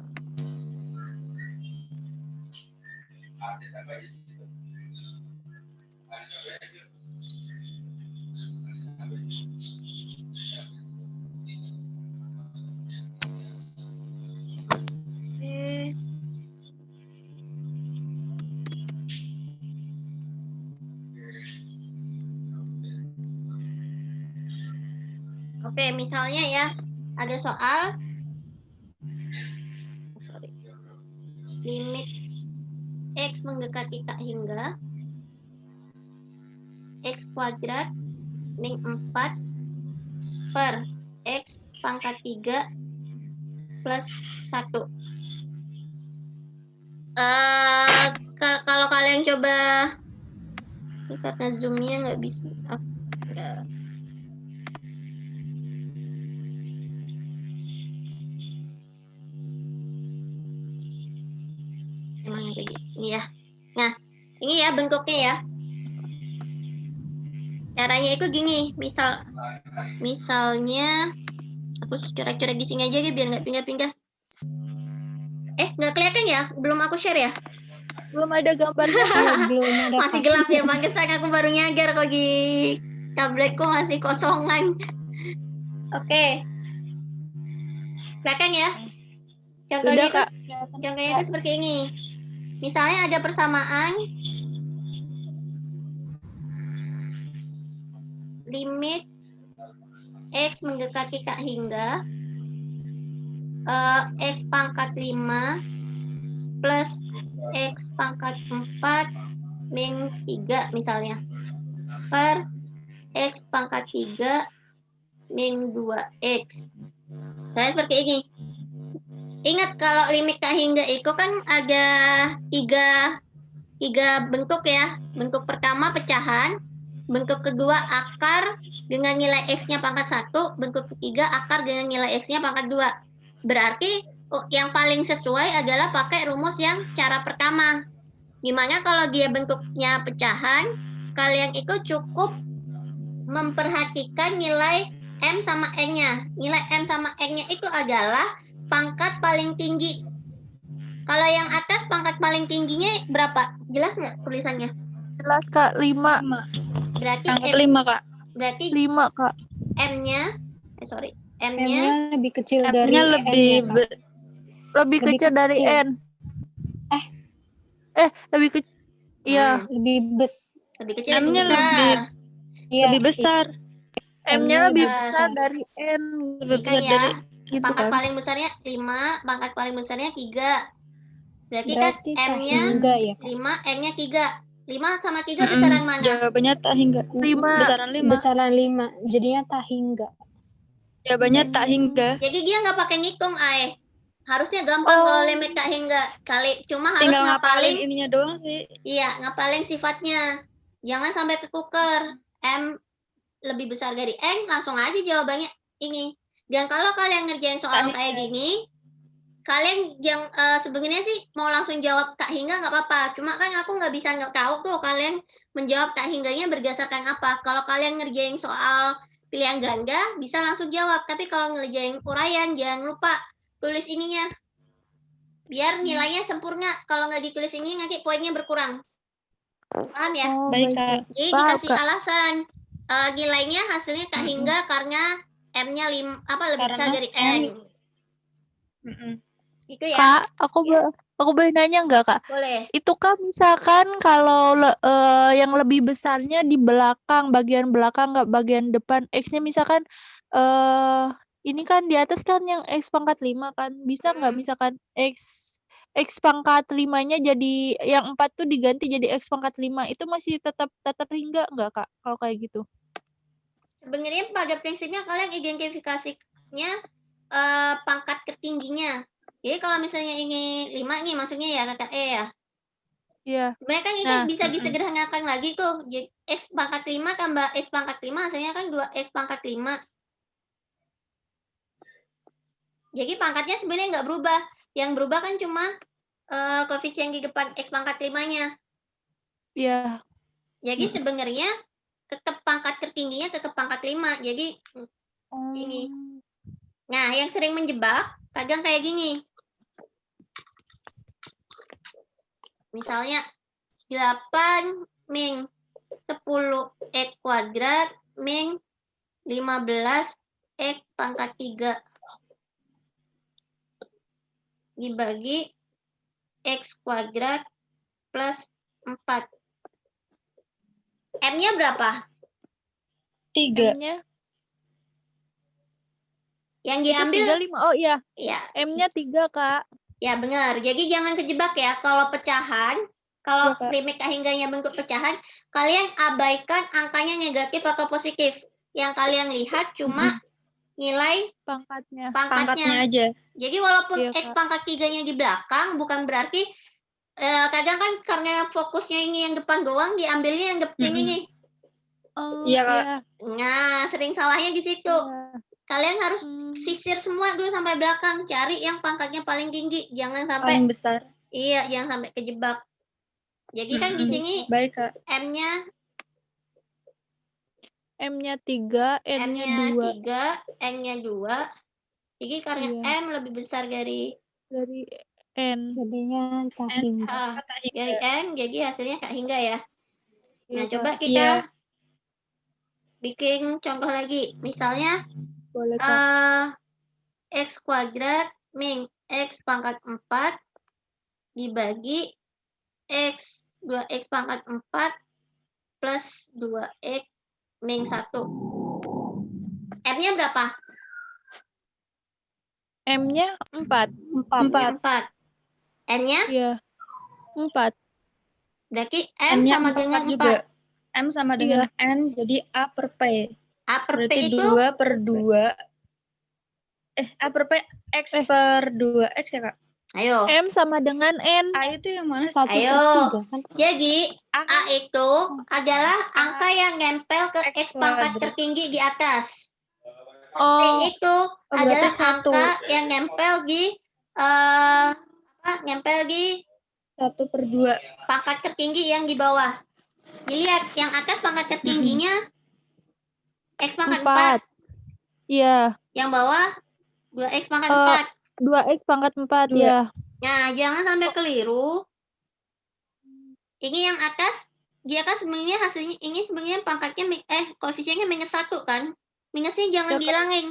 Oke, misalnya ya, ada soal limit x mendekati tak hingga x kuadrat min 4 per x pangkat 3 plus 1. Kalau kalian coba, ini karena zoom-nya nggak bisa. Emang kayak gini ya. Nah, ini ya bentuknya ya. Caranya itu gini, misalnya aku coret-coret di sini aja ya biar nggak pindah-pindah. Nggak kelihatan ya? Belum aku share ya? Belum ada gambarnya. Belum ada. Masih gelap ya, pantesan aku baru nyadar kalau di tabletku masih kosongan. Oke. Kelihatan ya? Contohnya Sudah, Kak. Contohnya itu seperti ini. Misalnya ada persamaan limit x mendekati tak hingga x pangkat 5 plus x pangkat 4 min 3 misalnya per x pangkat 3 min 2x. Saya seperti ini. Ingat kalau limit tak hingga itu kan ada tiga bentuk ya. Bentuk pertama pecahan, bentuk kedua akar dengan nilai x-nya pangkat 1, bentuk ketiga akar dengan nilai x-nya pangkat 2. Berarti yang paling sesuai adalah pakai rumus yang cara pertama. Gimana kalau dia bentuknya pecahan, kalian itu cukup memperhatikan nilai M sama N-nya. Nilai M sama N-nya itu adalah pangkat paling tinggi. Kalau yang atas pangkat paling tingginya berapa? Jelas nggak tulisannya? Jelas, Kak. 5. Berarti Pangkat 5, Kak. Berarti 5, Kak. M-nya, M-nya lebih kecil dari M-nya N-nya, Kak. Lebih kecil dari N. Lebih kecil. Iya. Lebih kecil, M-nya Iya, lebih besar. M-nya lebih besar. besar dari N. Lebih Kan besar ya, dari gitu pangkat kan. paling besarnya 5, pangkat paling besarnya 3. Berarti kan M-nya tahingga ya, Kak. 5, N-nya 3. 5 sama 3 besaran mana? Jawabannya tahingga. 5. Besaran 5. Besaran 5, jadinya tahingga. Jawabannya tahingga. Jadi dia nggak pakai ngitung, Ay. Harusnya gampang kalau limit tahingga. Cuma harus Tinggal ngapalin ngapalin. ininya doang sih. Iya, ngapalin sifatnya. Jangan sampai ketuker. M lebih besar dari N, langsung aja jawabannya ini. Dan kalau kalian ngerjain soal kayak gini, kalian yang sebenarnya sih mau langsung jawab tak hingga nggak apa-apa. Cuma kan aku nggak bisa tahu tuh kalian menjawab tak hingganya berdasarkan apa. Kalau kalian ngerjain soal pilihan ganda, bisa langsung jawab. Tapi kalau ngerjain uraian, jangan lupa tulis ininya. Biar nilainya sempurna. Kalau nggak ditulis ini, nanti poinnya berkurang. Paham ya? Baik, Kak. Jadi dikasih alasan. Nilainya hasilnya tak hingga karena M-nya lebih besar dari N. Itu ya. Kak, aku boleh nanya nggak, Kak? Boleh. Itu kan misalkan kalau yang lebih besarnya di belakang, bagian belakang nggak bagian depan. X-nya misalkan ini kan di atas kan yang X pangkat 5 kan. Bisa nggak misalkan X pangkat 5-nya jadi yang 4 tuh diganti jadi X pangkat 5. Itu masih tetap hingga nggak, Kak? Kalau kayak gitu. Sebenarnya pada prinsipnya kalian identifikasinya pangkat tertingginya. Jadi kalau misalnya ini 5 nih maksudnya ya kakak E ya. Iya. Sebenarnya kan ini bisa disederhanakan lagi tuh. Jadi X pangkat 5 tambah X pangkat 5 hasilnya kan 2X pangkat 5. Jadi pangkatnya sebenarnya nggak berubah. Yang berubah kan cuma koefisien di depan X pangkat 5-nya. Iya. Jadi sebenarnya tetap pangkat tertingginya tetap pangkat 5. Jadi ini. Nah, yang sering menjebak kadang kayak gini. Misalnya 8 min 10x kuadrat min 15x pangkat 3 dibagi x kuadrat plus 4. M-nya berapa? 3. M-nya? Yang diambil 35. Oh iya. Iya. M-nya 3, Kak. Ya benar. Jadi jangan kejebak ya. Kalau pecahan, kalau limit hingganya bentuk pecahan, kalian abaikan angkanya negatif atau positif. Yang kalian lihat cuma nilai pangkatnya aja. Jadi walaupun X pangkat 3-nya di belakang, bukan berarti kadang kan karena fokusnya ini yang depan doang, diambilnya yang depan ini. Oh, iya, Kak. Nah, sering salahnya di situ. Kalian harus sisir semua dulu sampai belakang, cari yang pangkatnya paling tinggi, jangan sampai paling besar. Iya, jangan sampai kejebak. Jadi kan di sini baik, Kak. M-nya 3, N-nya 2. N-nya 2. Jadi karena M lebih besar dari N. Jadinya tak hingga. Dari N, jadi hasilnya tak hingga ya. Nah, Iya, coba kita bikin contoh lagi. Misalnya boleh, X kuadrat min X pangkat 4 dibagi X 2X pangkat 4 plus 2X min 1. M-nya berapa? M-nya 4. N-nya? Iya. 4. Berarti M sama dengan 4. Juga. M sama dengan N, jadi A per P. A per berarti P itu? 2 per 2. A per P X per 2X ya, Kak? Ayo. M sama dengan N. A itu yang mana? 1 per 3 kan? Jadi A itu adalah angka yang nempel ke X pangkat tertinggi di atas. P itu adalah angka yang nempel di 1 per 2 pangkat tertinggi yang di bawah. Dilihat yang atas pangkat tertingginya X pangkat 4. Iya. Yang bawah 2x pangkat Eh, 4. 2x pangkat 4 Dua. ya. Nah, jangan sampai keliru. Ini yang atas, dia kan sebenarnya hasilnya, ini sebenarnya pangkatnya, koefisiennya -1 kan? Minusnya jangan Ya, Kak. dihilangin.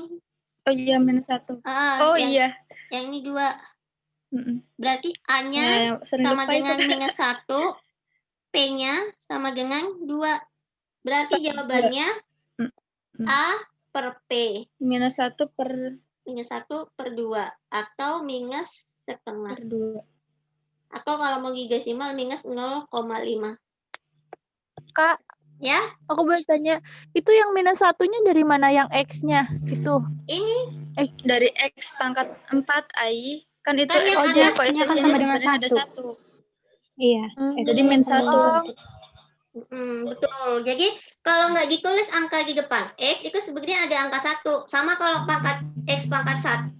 Oh iya, -1. Oh iya. Yang ini 2. Mm-mm. Berarti A-nya Nah, sering sama lupa itu, dengan Kak. -1, P-nya sama dengan 2. Berarti jawabannya Mm. A per P. -1 per -1 per 2. Atau minus setengah. per 2. Atau kalau mau gigasisimal minus 0,5. Kak, Ya, aku boleh tanya, itu yang -1-nya dari mana yang X-nya? Itu. ini Dari X pangkat 4 AI. Kan itu Kan yang X-nya atas- X-nya kan koefisiennya sama dengan sebenarnya ada 1. 1. Iya. Jadi X-nya -1. sama dengan 1. betul. Jadi kalau nggak ditulis angka di depan X, itu sebenarnya ada angka 1. Sama kalau pangkat X pangkat 1,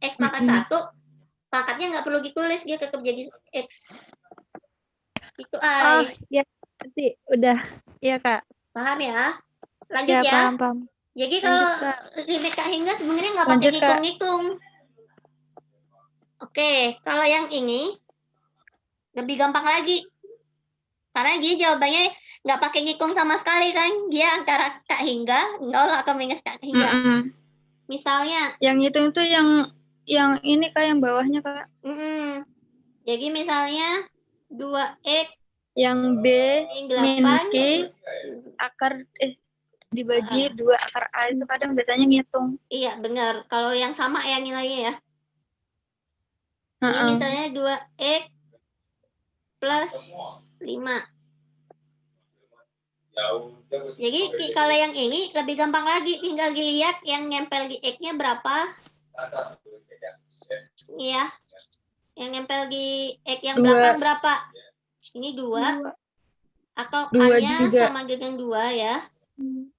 X pangkat 1, pangkatnya nggak perlu ditulis, dia tetap jadi X. Itu ya nanti udah. Iya, Kak. Paham ya? Lanjut ya. Paham. Jadi Lanjut, kalau Kak. remake Kak Hingga sebenarnya nggak pakai Lanjut, Kak. ngitung-ngitung. Oke, kalau yang ini lebih gampang lagi. Karena dia jawabannya nggak pakai ngitung sama sekali kan. Dia antara Kak Hingga, 0 atau minus Kak Hingga. Misalnya. Yang itu yang ini Kak, yang bawahnya Kak. Jadi misalnya 2x yang B min Q akar dibagi 2 akar A itu kadang biasanya ngitung. Iya, benar. Kalau yang sama ya nilainya ya. Ini misalnya 2x plus 5. Jadi kalau yang ini lebih gampang lagi, tinggal dilihat yang nempel di X-nya berapa. Iya. Yang nempel di X yang belakang berapa? Ini 2. Atau A-nya sama dengan 2 ya.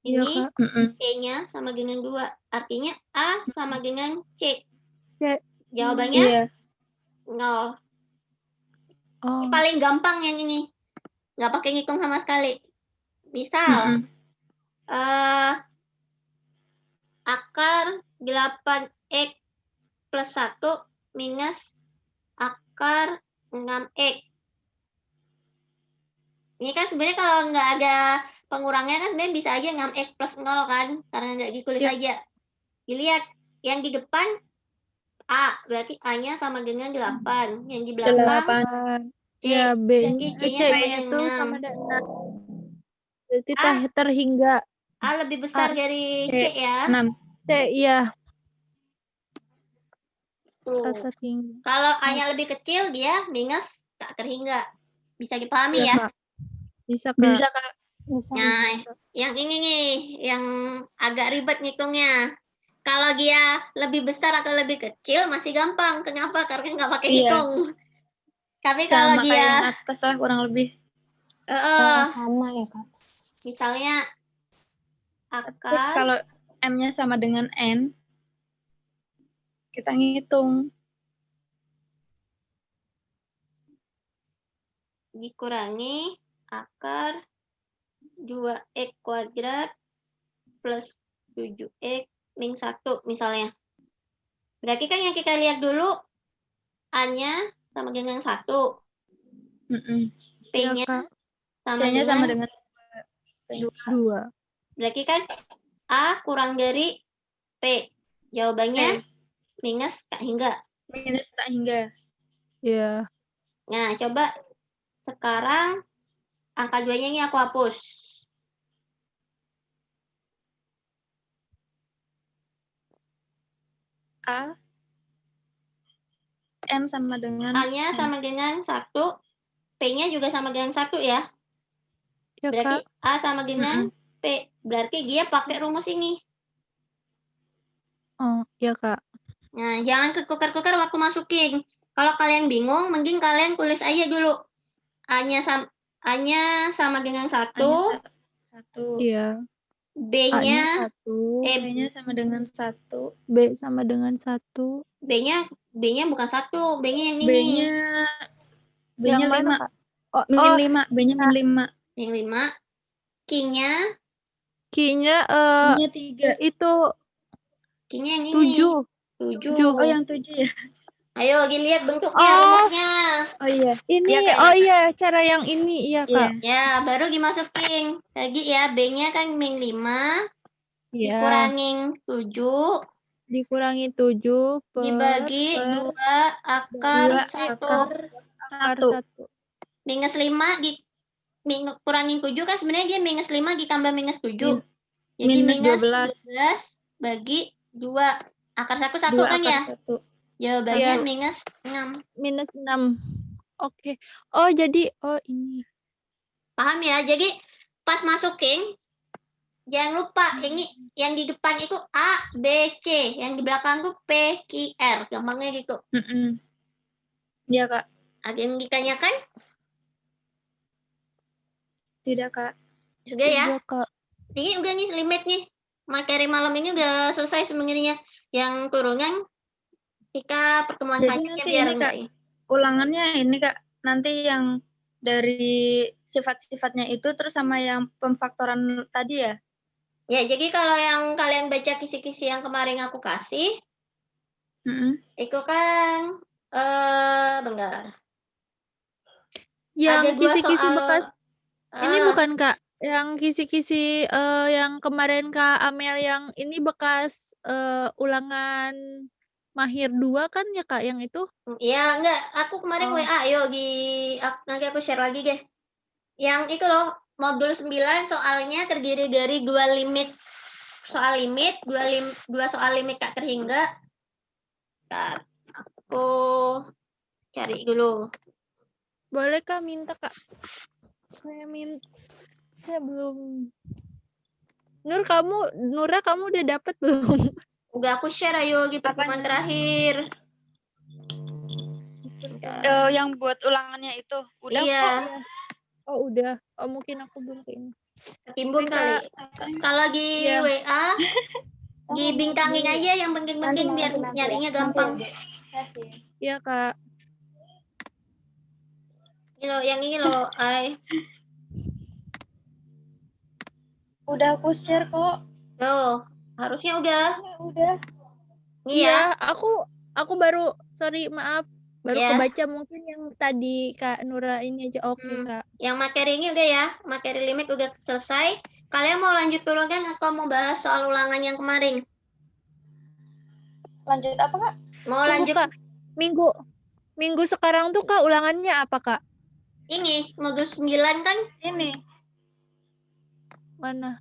Ini C-nya sama dengan 2. Artinya A sama dengan C. Jawabannya 0. Ini paling gampang yang ini. Nggak pakai ngitung sama sekali. Misal, akar 8x plus 1 minus akar 6x. Ini kan sebenarnya kalau nggak ada pengurangnya kan sebenarnya bisa aja 6x plus 0 kan, karena nggak ditulis aja. Dilihat, yang di depan A, berarti A-nya sama dengan 8. Yang di belakang C, ya, C-nya sama dengan 6. Berarti terhingga. A lebih besar dari C ya. 6. C, iya. Tuh. Kalau A-nya lebih kecil, dia minus tak terhingga. Bisa dipahami ya? Bisa, Kak. Nah, yang ini nih, yang agak ribet ngitungnya. Kalau dia lebih besar atau lebih kecil, masih gampang. Kenapa? Karena nggak pakai hitung. Tapi kalau dia... Kayak yang atas lah, kurang lebih. Sama ya, Kak. Misalnya, akar... Kalau M-nya sama dengan N, kita ngitung. Dikurangi akar 2x kuadrat plus 7x min 1 misalnya. Berarti kan yang kita lihat dulu A-nya sama dengan 1. P-nya sama dengan 2. Berarti kan A kurang dari P. Jawabannya minus tak hingga. Minus tak hingga. Iya. Nah, coba sekarang angka 2-nya ini aku hapus. A. M sama dengan A-nya sama dengan 1. P-nya juga sama dengan 1 ya. Ya, berarti Kak. A sama dengan P. Berarti dia pakai rumus ini. Oh, iya, Kak. Nah, jangan ketukar-tukar waktu masukin. Kalau kalian bingung, mending kalian tulis aja dulu. A-nya sama dengan 1. Iya. B-nya 1. B-nya sama dengan 1. B sama dengan 1. B-nya bukan 1. B-nya yang ini. B-nya 5. Kak? Min 5. B-nya min 5. Min 5. Q-nya? Q-nya 3. itu Q-nya yang ini. 7. 7. Oh, yang 7 ya. Ayo, lihat bentuknya, Oh. rumusnya. Oh iya. Ini, Iya, Kak, oh iya, iya, cara yang ini, iya Kak. Ya, baru dimasukin. Lagi ya, B-nya kan min 5. Iya. Dikurangin 7. Dikurangi 7 Dibagi 2 akar 1. Minus 5 kurangin 7 kan sebenarnya dia minus 5 ditambah minus 7. Jadi minus 12 bagi 2. Akar 1 kan ya? Jawabannya minus 6. Minus 6. Oke. Oh, jadi ini. Paham ya? Jadi pas masukin jangan lupa ini yang di depan itu A, B, C, yang di belakang tuh P, Q, R. Gampangnya gitu. Iya, Kak. Ada yang ditanyakan? Tidak, Kak. Sudah ya? Iya, Kak. Ini udah nih limit nih. Materi malam ini udah selesai sebenarnya. Yang turunan kita pertemuan Jadi selanjutnya nanti biar ini, Kak, ulangannya ini, Kak, nanti yang dari sifat-sifatnya itu terus sama yang pemfaktoran tadi ya? Ya, jadi kalau yang kalian baca kisi-kisi yang kemarin aku kasih, itu kan bentar. Yang Ada 2 kisi-kisi soal. bekas. Ini bukan Kak. Yang kisi-kisi yang kemarin Kak Amel yang ini bekas ulangan Mahir 2 kan ya Kak yang itu? Iya, enggak. Aku kemarin WA, yuk nanti aku share lagi deh. Yang itu loh, modul 9 soalnya terdiri dari 2 limit. Soal limit, 2 soal limit tak terhingga. Bentar, aku cari dulu. Boleh Kak minta Kak? Saya belum. Nura kamu udah dapat belum? Udah aku share ayo di pertemuan terakhir. Yang buat ulangannya itu udah kok. Oh udah. Oh mungkin aku belum ke ini. Ketimbun kali. Kalau di WA dibintangin aja yang penting-penting biar nyarinya gampang. Iya Kak. Yang ini loh, Udah aku share kok. Loh, harusnya udah. Iya, aku baru maaf. Baru Ya. kebaca mungkin yang tadi Kak Nura ini aja. Oke, Kak. Yang materi ini udah ya, materi limit udah selesai. Kalian mau lanjut ulangan atau mau bahas soal ulangan yang kemarin? Lanjut apa, Kak? Mau Tunggu, lanjut Kak. Minggu sekarang tuh Kak ulangannya apa, Kak? Ini, modul 9 kan? Ini. Mana?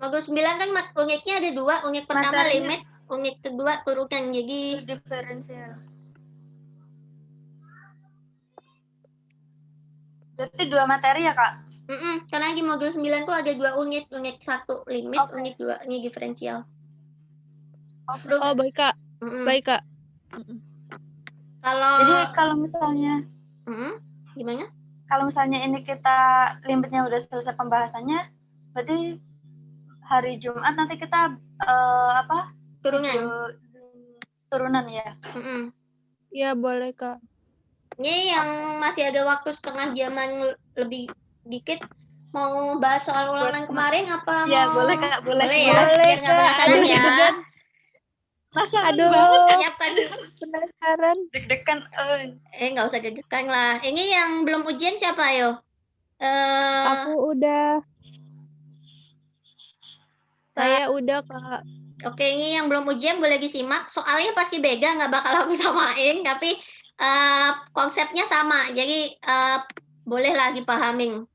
Modul 9 kan unitnya ada 2, unit pertama Materinya. limit, unit kedua turunan. Jadi Diferensial. Berarti 2 materi ya, Kak? Karena di modul 9 tuh ada 2 unit, unit 1 limit, unit 2 ini diferensial. Oh, baik, Kak. Baik, Kak. Jadi kalau misalnya gimana? Kalau misalnya ini kita limitnya udah selesai pembahasannya, berarti hari Jumat nanti kita turunan ya? Iya boleh Kak. Ini yang masih ada waktu setengah jaman lebih dikit, mau bahas soal ulangan kemarin apa ya, mau? Boleh Kak, boleh Ya, boleh biar nggak penasaran ya. Aduh, Siapkan penasaran. deg-degan. Nggak usah deg-degan lah. Ini yang belum ujian siapa ayo? Aku udah. Saya udah Kak. Oke, ini yang belum ujian boleh disimak. Soalnya pasti beda, nggak bakal aku samain, tapi konsepnya sama. Jadi bolehlah dipahamin.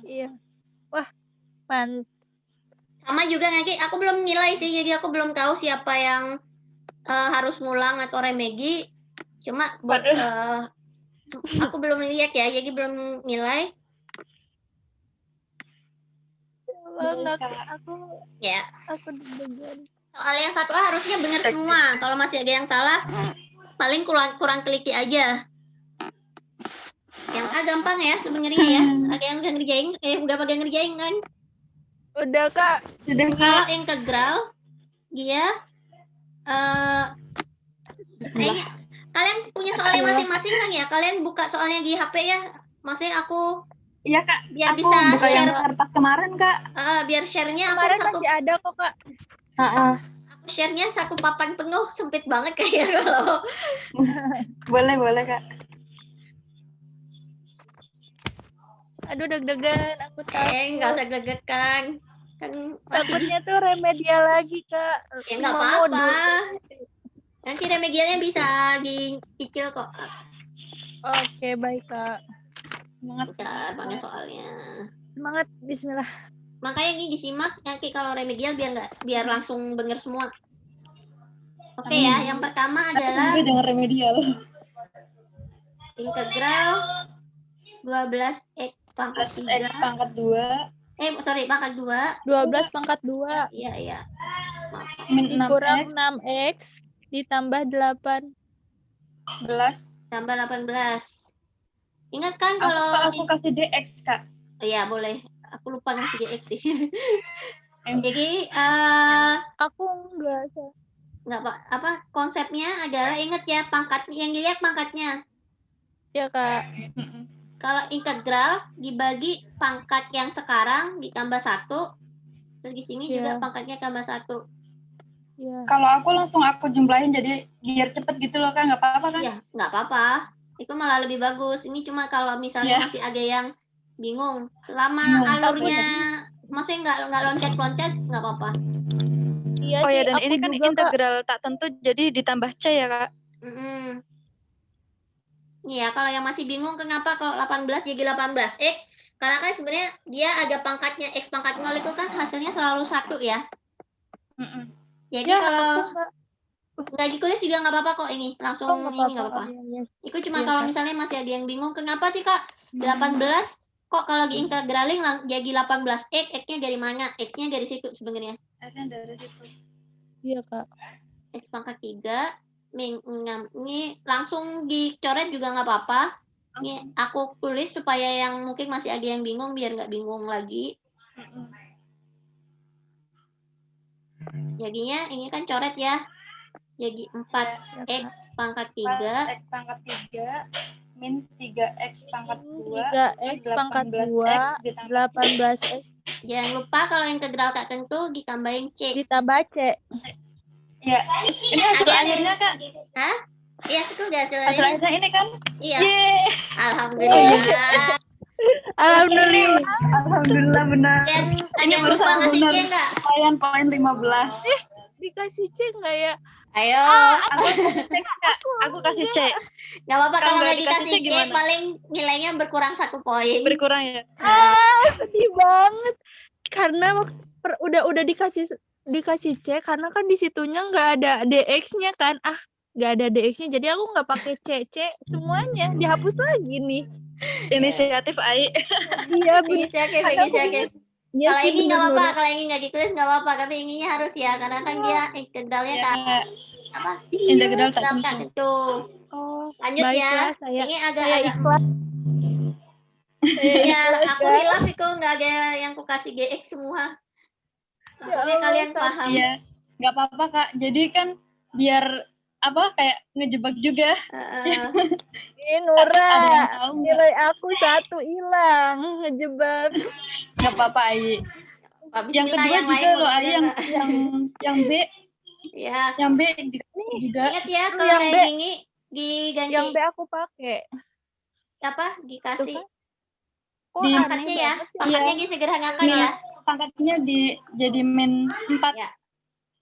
Iya. Wah, mantap. Sama juga nanti aku belum nilai sih, jadi aku belum tahu siapa yang harus ngulang atau remedi. Cuma aku belum lihat ya, jadi belum nilai. Aku deg-degan. Soal yang 1A harusnya benar semua. Kalau masih ada yang salah, paling kurang teliti aja. Yang A gampang ya sebenarnya ya. Ada yang udah ngerjain, udah pada ngerjain kan? Udah Kak. Kalau integral dia kalian punya soalnya masing-masing kan ya? Kalian buka soalnya di HP ya? Maksudnya aku iya Kak, biar aku bisa buka share yang kertas kemarin Kak. Biar share-nya aku Kemarin satu. masih ada kok Kak. share-nya saku papan penuh, sempit banget kayaknya kalau. Boleh Kak. Aduh deg-degan, aku takut. Nggak usah deg-degan. Kan Takutnya tuh remedial lagi, Kak. ya nggak 5 apa-apa. modul. Nanti remedialnya bisa dicicil kok. Oke, baik, Kak. Semangat. Udah banyak soalnya. Semangat, bismillah. Makanya ini disimak nanti kalau remedial biar langsung bener semua. Oke ya, yang pertama adalah Tapi jangan remedial. integral 12 X pangkat 3. X pangkat 2. Pangkat 2. 12 pangkat 2 Iya. Min dikurang 6X 6X ditambah 8. 11. Tambah 18. Ingat kan kalau Aku kasih DX, Kak. Iya, boleh. Aku lupa ngasih DX sih. Jadi Aku enggak. konsepnya adalah ingat ya pangkatnya, yang dilihat pangkatnya. Ya, Kak. Kalau integral dibagi pangkat yang sekarang ditambah 1, terus di sini juga pangkatnya tambah 1. Iya. Kalau aku jumlahin jadi biar cepet gitu loh, Kak, nggak apa-apa kan? Iya, nggak apa-apa. Itu malah lebih bagus. Ini cuma kalau misalnya masih ada yang bingung, selama alurnya maksudnya nggak loncat-loncat, nggak apa-apa. Iya ya, sih, dan aku ini kan juga, integral tak tentu, jadi ditambah C ya, Kak? Iya, kalau yang masih bingung kenapa kalau 18 jadi 18X, karena kan sebenarnya dia ada pangkatnya, X pangkat 0 itu kan hasilnya selalu 1 ya. Jadi ya, kalau nggak ditulis juga nggak apa-apa kok ini, langsung ini nggak apa-apa. Itu cuma kalau misalnya masih ada yang bingung, kenapa sih Kak 18 kok kalau diintegralin jadi 18X, X-nya dari mana? X-nya dari situ sebenarnya. X-nya dari situ. Iya, Kak. X pangkat 3, ini langsung dicoret juga nggak apa-apa. Ini aku tulis supaya yang mungkin masih ada yang bingung biar nggak bingung lagi. Jadinya ini kan coret ya. Jadi 4X pangkat 3. X pangkat 3 min 3X pangkat 2. 3X pangkat 2 18X. Jangan lupa kalau integral tak tentu ditambahin C. Ditambah C. Ya, ini hasil akhirnya, Kak. Hah? Iya, itu udah hasil akhirnya ini kan? Iya. Yeay. Alhamdulillah. Alhamdulillah benar. Ini lupa ngasih C nggak? Lumayan poin 15. Dikasih C nggak ya? Ayo. Aku kasih C. Nggak apa-apa kalau nggak dikasih C, paling nilainya berkurang 1 poin. Berkurang ya? Sedih banget. Karena udah dikasih C karena kan di situnya nggak ada DX-nya kan. Nggak ada DX-nya, jadi aku nggak pakai C semuanya, dihapus lagi nih. Inisiatif Ai. Iya, inisiatif. Ya, kalau ini nggak apa-apa, kalau ini nggak ditulis nggak apa-apa, tapi ininya harus ya, karena kan dia integralnya integral tak tentu. Lanjut ya. Ini agak ikhlas. Ya, aku hilaf itu nggak ada yang aku kasih GX semua. Maksudnya kalian paham. Iya, nggak apa-apa Kak. Jadi kan biar kayak ngejebak juga. Ini Nura, nilai aku 1 hilang, ngejebak. Nggak apa-apa Ai. Yang kedua juga loh Ai, yang B. Ya. Yang B juga. Ingat ya kalau yang kayak gini diganti. Yang B aku pakai. Dikasih. Di pangkatnya ya. Pangkatnya disederhanakan ya. Pangkatnya jadi min 4. Ya.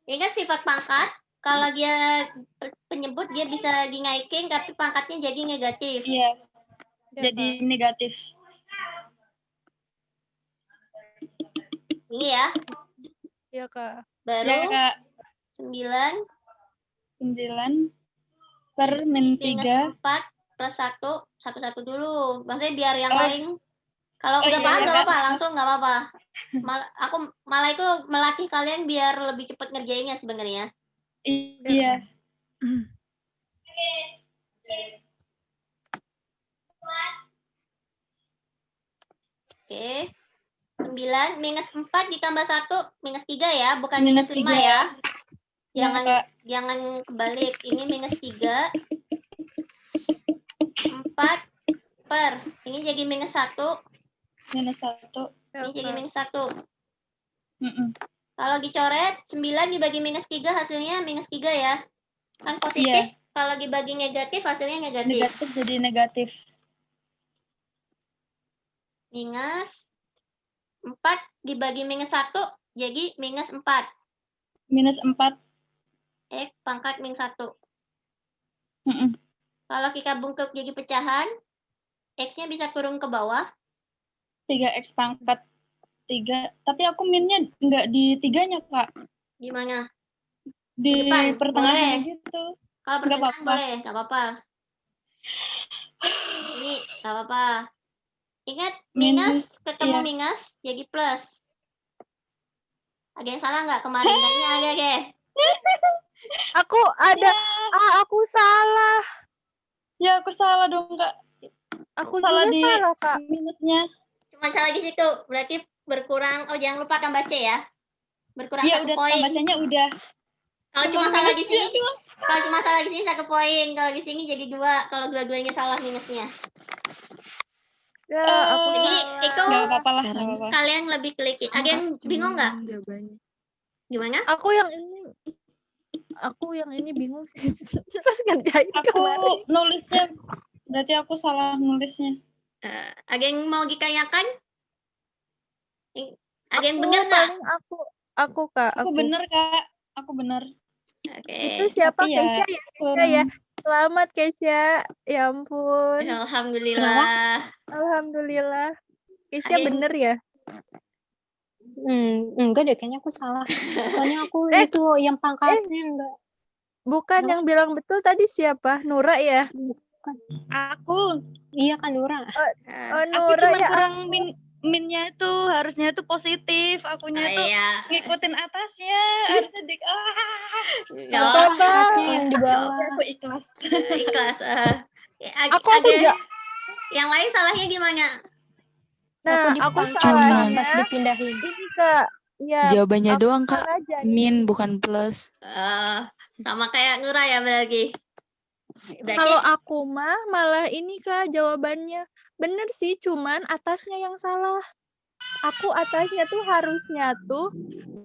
Ingat sifat pangkat, kalau dia penyebut dia bisa dinaikin tapi pangkatnya jadi negatif. Iya. Jadi negatif. Ini ya. Iya, Kak. Baru ya, Kak. 9 per min 3 4 plus 1 dulu. Maksudnya biar yang lain kalau udah paham nggak apa-apa, langsung nggak apa-apa. Aku malah itu melatih kalian biar lebih cepat ngerjainnya sebenarnya. Iya. Oke. 9 minus 4 ditambah 1 minus 3 ya, bukan minus 5 ya. Jangan kebalik. Ini minus 3. 4 per. Ini jadi minus 1. Minus 1. Ini jadi minus 1. Kalau dicoret 9 dibagi minus 3 hasilnya minus 3 ya. Kan positif. Iya. Kalau dibagi negatif hasilnya negatif. Negatif jadi negatif. Minus 4 dibagi minus 1 jadi minus 4. Minus 4. X pangkat minus 1. Mm-mm. Kalau kita bungkuk jadi pecahan, X-nya bisa turun ke bawah. 3x pangkat 3. Tapi aku minnya nggak di 3-nya, Kak. Gimana? Di Depan, pertengahan boleh. gitu. Kalau Nggak pertengahan apa-apa. boleh, nggak apa-apa. Ini nggak apa-apa. Ingat, minus ketemu iya. minus jadi plus. Ada yang salah nggak kemarin? Kayaknya ada deh. Aku ada. Aku salah. Ya, aku salah dong, Kak. Aku Salah juga di salah, Kak. minusnya. Cuma salah di situ. Berarti berkurang. Oh, jangan lupa tambah C ya. Berkurang Iya, 1 udah poin. bacanya udah. Kalau Cuma cuma salah di minusnya sini, kalau cuma salah di sini 1 poin. Kalau di sini jadi 2. Kalau dua-duanya salah minusnya. Ya, aku Jadi salah. itu Nggak apa-apa lah, nggak Caranya. apa-apa. kalian lebih klik. Ada yang bingung nggak? Jawabannya. Gimana? Aku yang ini bingung sih. Pas ngerjain Aku kemarin. nulisnya, berarti aku salah nulisnya. Ada yang mau ditanyakan? Ada yang Aku benar nggak? paling aku Kak. Aku bener, Kak. Aku bener. Oke. Itu siapa? Tapi ya, Keisha ya? Keisha ya. Selamat Keisha. Ya ampun. Alhamdulillah. Alhamdulillah. Keisha Ada yang- bener ya? Enggak deh, kayaknya aku salah. Soalnya aku itu yang pangkatnya enggak. Bukan yang bilang betul tadi siapa? Nura ya? Aku. Iya kan, Nura. Oh, Aku Nura cuma ya. kurang minnya itu harusnya itu positif. Akunya itu iya. ngikutin atasnya. Harusnya Nggak apa-apa. Pangkatnya yang di bawah. Aku ikhlas. Ikhlas. Aku ada yang lain salahnya gimana? Nah, di aku pangkat salahnya pas dipindahin. ini Kak. Ya, Jawabannya aku doang, Kak. salah jadi. Min bukan plus. Sama kayak Nura ya berarti. Kalau aku mah malah ini Kak jawabannya. Bener sih, cuman atasnya yang salah. Aku atasnya tuh harusnya tuh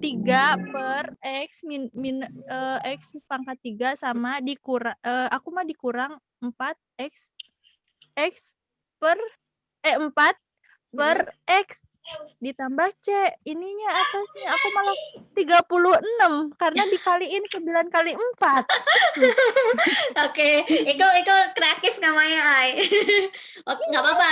3 per X X pangkat 3 sama dikurang aku mah dikurang 4 X per 4 per X ditambah C. Ininya atasnya aku malah 36 karena dikaliin 9 kali 4. Oke, itu kreatif namanya, Ai. Oke, nggak apa-apa.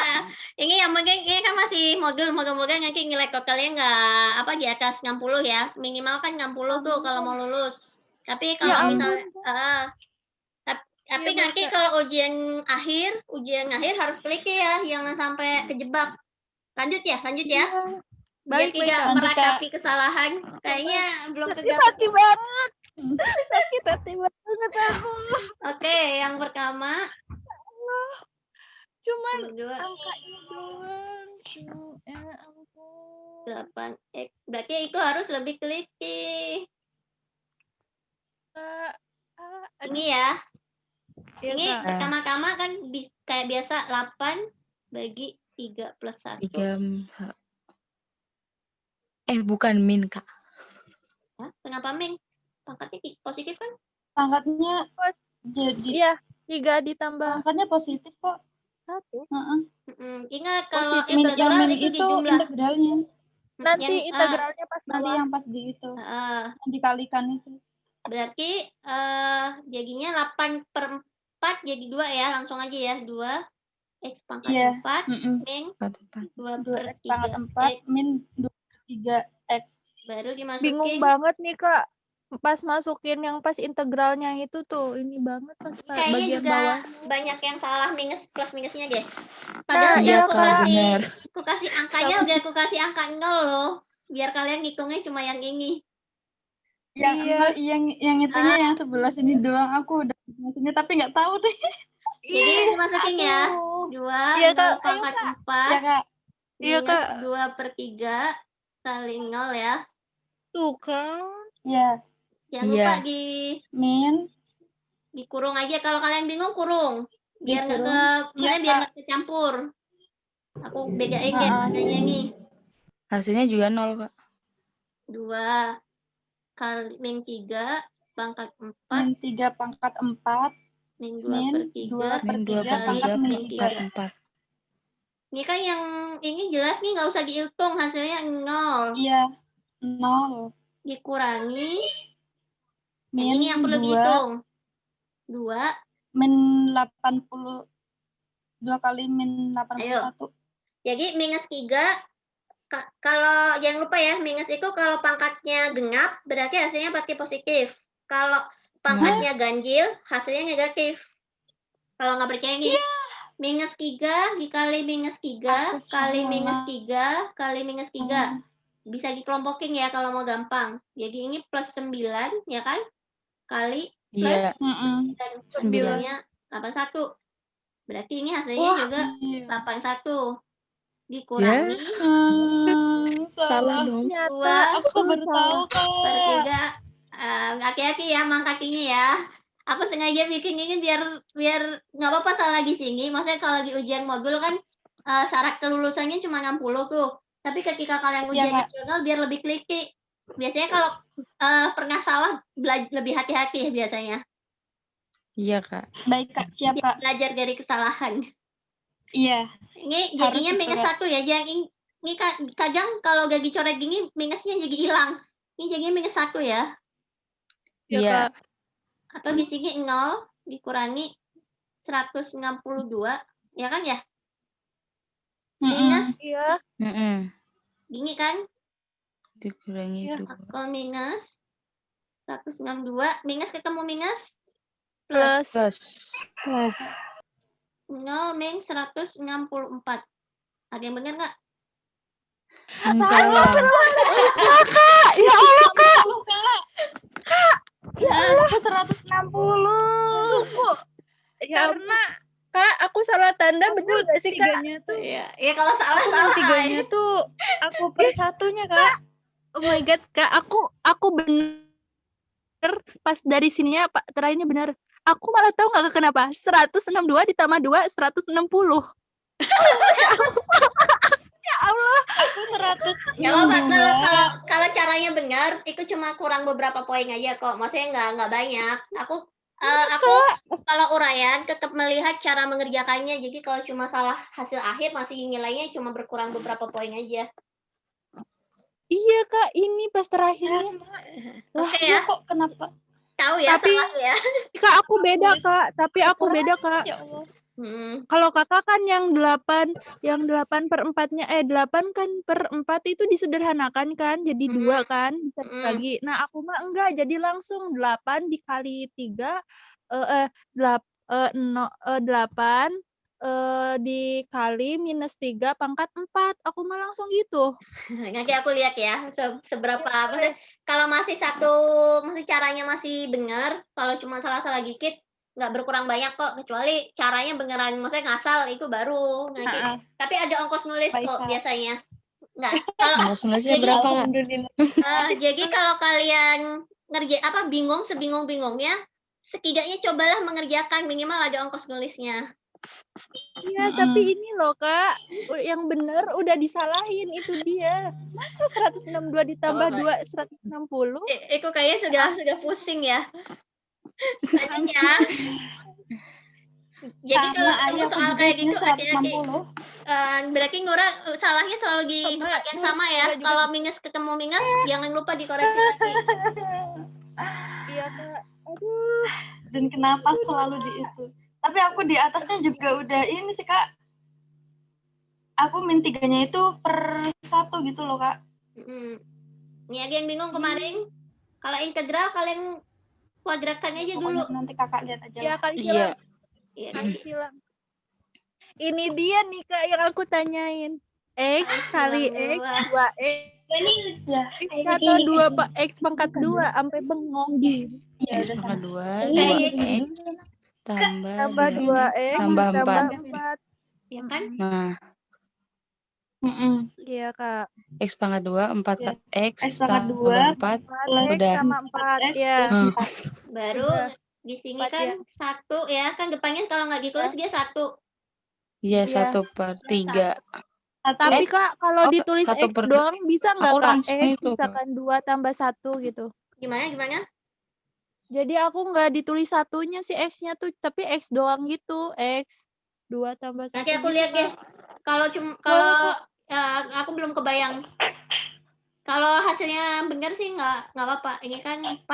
Ini yang mungkin ini kan masih modul, moga-moga nanti nilai totalnya nggak di atas 60 ya. Minimal kan 60 tuh kalau mau lulus. Tapi kalau misalnya tapi nanti kalau ujian akhir harus klik ya, jangan sampai kejebak. Lanjut ya. Biar tidak meratapi kesalahan. Kayaknya belum Sakit banget. Sakit hati banget aku. Oke, yang pertama. Cuman Dua. angkanya doang. Ya ampun. 8X. Berarti itu harus lebih teliti. Ini ya. Ini pertama-tama kan kayak biasa 8 bagi 3 plus 1. 3. Bukan min, Kak. Hah? Kenapa min? Pangkatnya positif kan? Pangkatnya jadi. Iya, 3 ditambah. Pangkatnya positif kok. 1. Ingat kalau Yang integral min itu itu dijumlah. integralnya. Nanti integralnya pas Nanti bawah. yang pas di itu. Dikalikan itu. Berarti jadinya 8 per 4 jadi 2 ya. Langsung aja ya. 2 X pangkat 4 min 2 per 3 pangkat 4 min 2 per 3 X. Baru dimasukin. Bingung banget nih Kak. Pas masukin yang pas integralnya itu tuh. Ini banget pas Kayaknya bagian juga bawah. banyak yang salah plus minusnya deh. Padahal Iya, udah Kak, benar. aku kasih angkanya udah aku kasih angka 0 loh. Biar kalian ngitungnya cuma yang ini. Yang itunya yang sebelah sini doang aku udah maksudnya tapi nggak tahu deh. Jadi dimasukin ya. 2 Iya, 0 Kak. pangkat 4 Ya Kak. Iya, minus Kak. 2 per 3 kali 0 ya. Tuh kan. Ya. Jangan lupa di Min dikurung aja. Kalau kalian bingung kurung. Biar nggak biar nggak kecampur. Aku bedain deh adanya nih. Hasilnya juga 0, Kak. 2 kali min 3 pangkat 4 min 3 pangkat 4 min 2 min per 3 min 2 per kali 3 min pangkat 3. 4. Ini kan yang ini jelas nih nggak usah dihitung, hasilnya 0. Iya, 0. Dikurangi, yang Min ini yang perlu 2 dihitung. 2, min 80, 2 kali min 81. jadi minus 3, kalau jangan lupa ya, minus itu kalau pangkatnya genap, berarti hasilnya pasti positif. Kalau pangkatnya ganjil, hasilnya negatif. Kalau nggak percaya nih, minus 3 dikali minus 3 kali minus 3 kali minus 3. Bisa dikelompokin ya kalau mau gampang. Jadi ini plus 9, ya kan? Kali plus Iya, dan 9. 9-nya 81. Berarti ini hasilnya juga 81. Dikurangi Salah dong. 2 Aku baru tahu, per Kak. 3. Hati-hati ya mangkakinya ya. Aku sengaja bikin ini biar nggak apa-apa salah di sini. Maksudnya kalau lagi ujian modul kan syarat kelulusannya cuma 60 tuh. Tapi ketika kalian ujian nasional biar lebih kliki. Biasanya kalau pernah salah lebih hati-hati biasanya. Iya, Kak. Baik, Kak. Siap, Kak. Belajar dari kesalahan. Iya. Ini jadinya minus 1 ya. Jangan ini kadang kalau gak dicoret gini minusnya jadi hilang. Ini jadinya minus 1 ya. Iya. Atau di sini 0 dikurangi 162, ya kan ya? Minus Iya. gini kan? Dikurangi 2. Kalau minus 162, minus ketemu minus Plus. 0 min 164. Ada yang benar nggak? Salah. Kak, ya Allah, Kak. Ya Allah, 160. Karena Kak, aku salah tanda bener gak sih, Kak? Tiganya tuh, Ya kalau salah salah. tiganya tuh aku per satunya, Kak. Oh my God, Kak, aku bener pas dari sininya Pak terakhirnya bener. Aku malah tahu nggak kenapa 162 ditambah 2 160. Ya Allah. Aku 100. Ya apa kalau caranya benar, itu cuma kurang beberapa poin aja kok. Maksudnya nggak banyak. Aku kalau uraian tetap melihat cara mengerjakannya. Jadi kalau cuma salah hasil akhir masih nilainya cuma berkurang beberapa poin aja. Iya, Kak, ini pas terakhirnya. Oke ya. Kok kenapa? Tahu ya, Tapi salah ya. Kak, aku beda, Kak. Tapi aku beda, Kak. Ya Allah. Kalau Kakak kan yang 8 per 4-nya 8 kan per 4 itu disederhanakan kan jadi 2 kan bisa dibagi. Nah, aku mah enggak, jadi langsung 8 dikali 3 8 dikali minus 3 pangkat 4. Aku mah langsung gitu. Nanti aku lihat ya seberapa apa sih. Kalau masih caranya masih benar, kalau cuma salah-salah dikit nggak berkurang banyak kok, kecuali caranya beneran maksudnya ngasal itu baru nanti. Tapi ada ongkos nulis kok biasanya. Nggak. Kalau ongkos nulisnya berapa, Kak? Jadi kalau kalian bingung sebingung-bingungnya, setidaknya cobalah mengerjakan minimal ada ongkos nulisnya. Iya, tapi ini loh, Kak, yang benar udah disalahin itu dia. Masa 162 ditambah 2 160? Itu kayaknya sudah pusing ya. Tadinya. Jadi kalau ketemu soal kayak gitu hati-hati. Berarti Nura salahnya selalu di tempat yang sama ya. Kalau minus ketemu minus, jangan lupa dikoreksi lagi. Iya, Kak. Aduh. Dan kenapa selalu di itu? Tapi aku di atasnya juga udah ini sih, Kak. Aku min 3-nya itu per 1 gitu loh, Kak. Ini ada yang bingung kemarin. Kalau integral kalian kuadratkan aja dulu. Nanti Kakak lihat aja. Iya, kali Iya. hilang. Ini dia nih, Kak, yang aku tanyain. X kali X 2X. Atau 2 X pangkat 2 sampai bengong gitu. X pangkat 2 X tambah 2X tambah 4. Ya kan? Nah, Iya, Kak. X pangkat 2 4 X X pangkat tambah 4 udah. Sama 4 ya. Baru di sini kan 1 ya, kan depannya kalau nggak ditulis dia 1. Iya, 1/3. Tapi Kak, kalau ditulis X doang bisa nggak, Kak? X Misalkan 2 tambah 1 gitu. Gimana? Jadi aku nggak ditulis satunya sih X-nya tuh, tapi X doang gitu. X 2 tambah 1 Nanti aku gitu, lihat ya. Kak. Kalau aku belum kebayang. Kalau hasilnya benar sih nggak apa-apa. Ini kan 4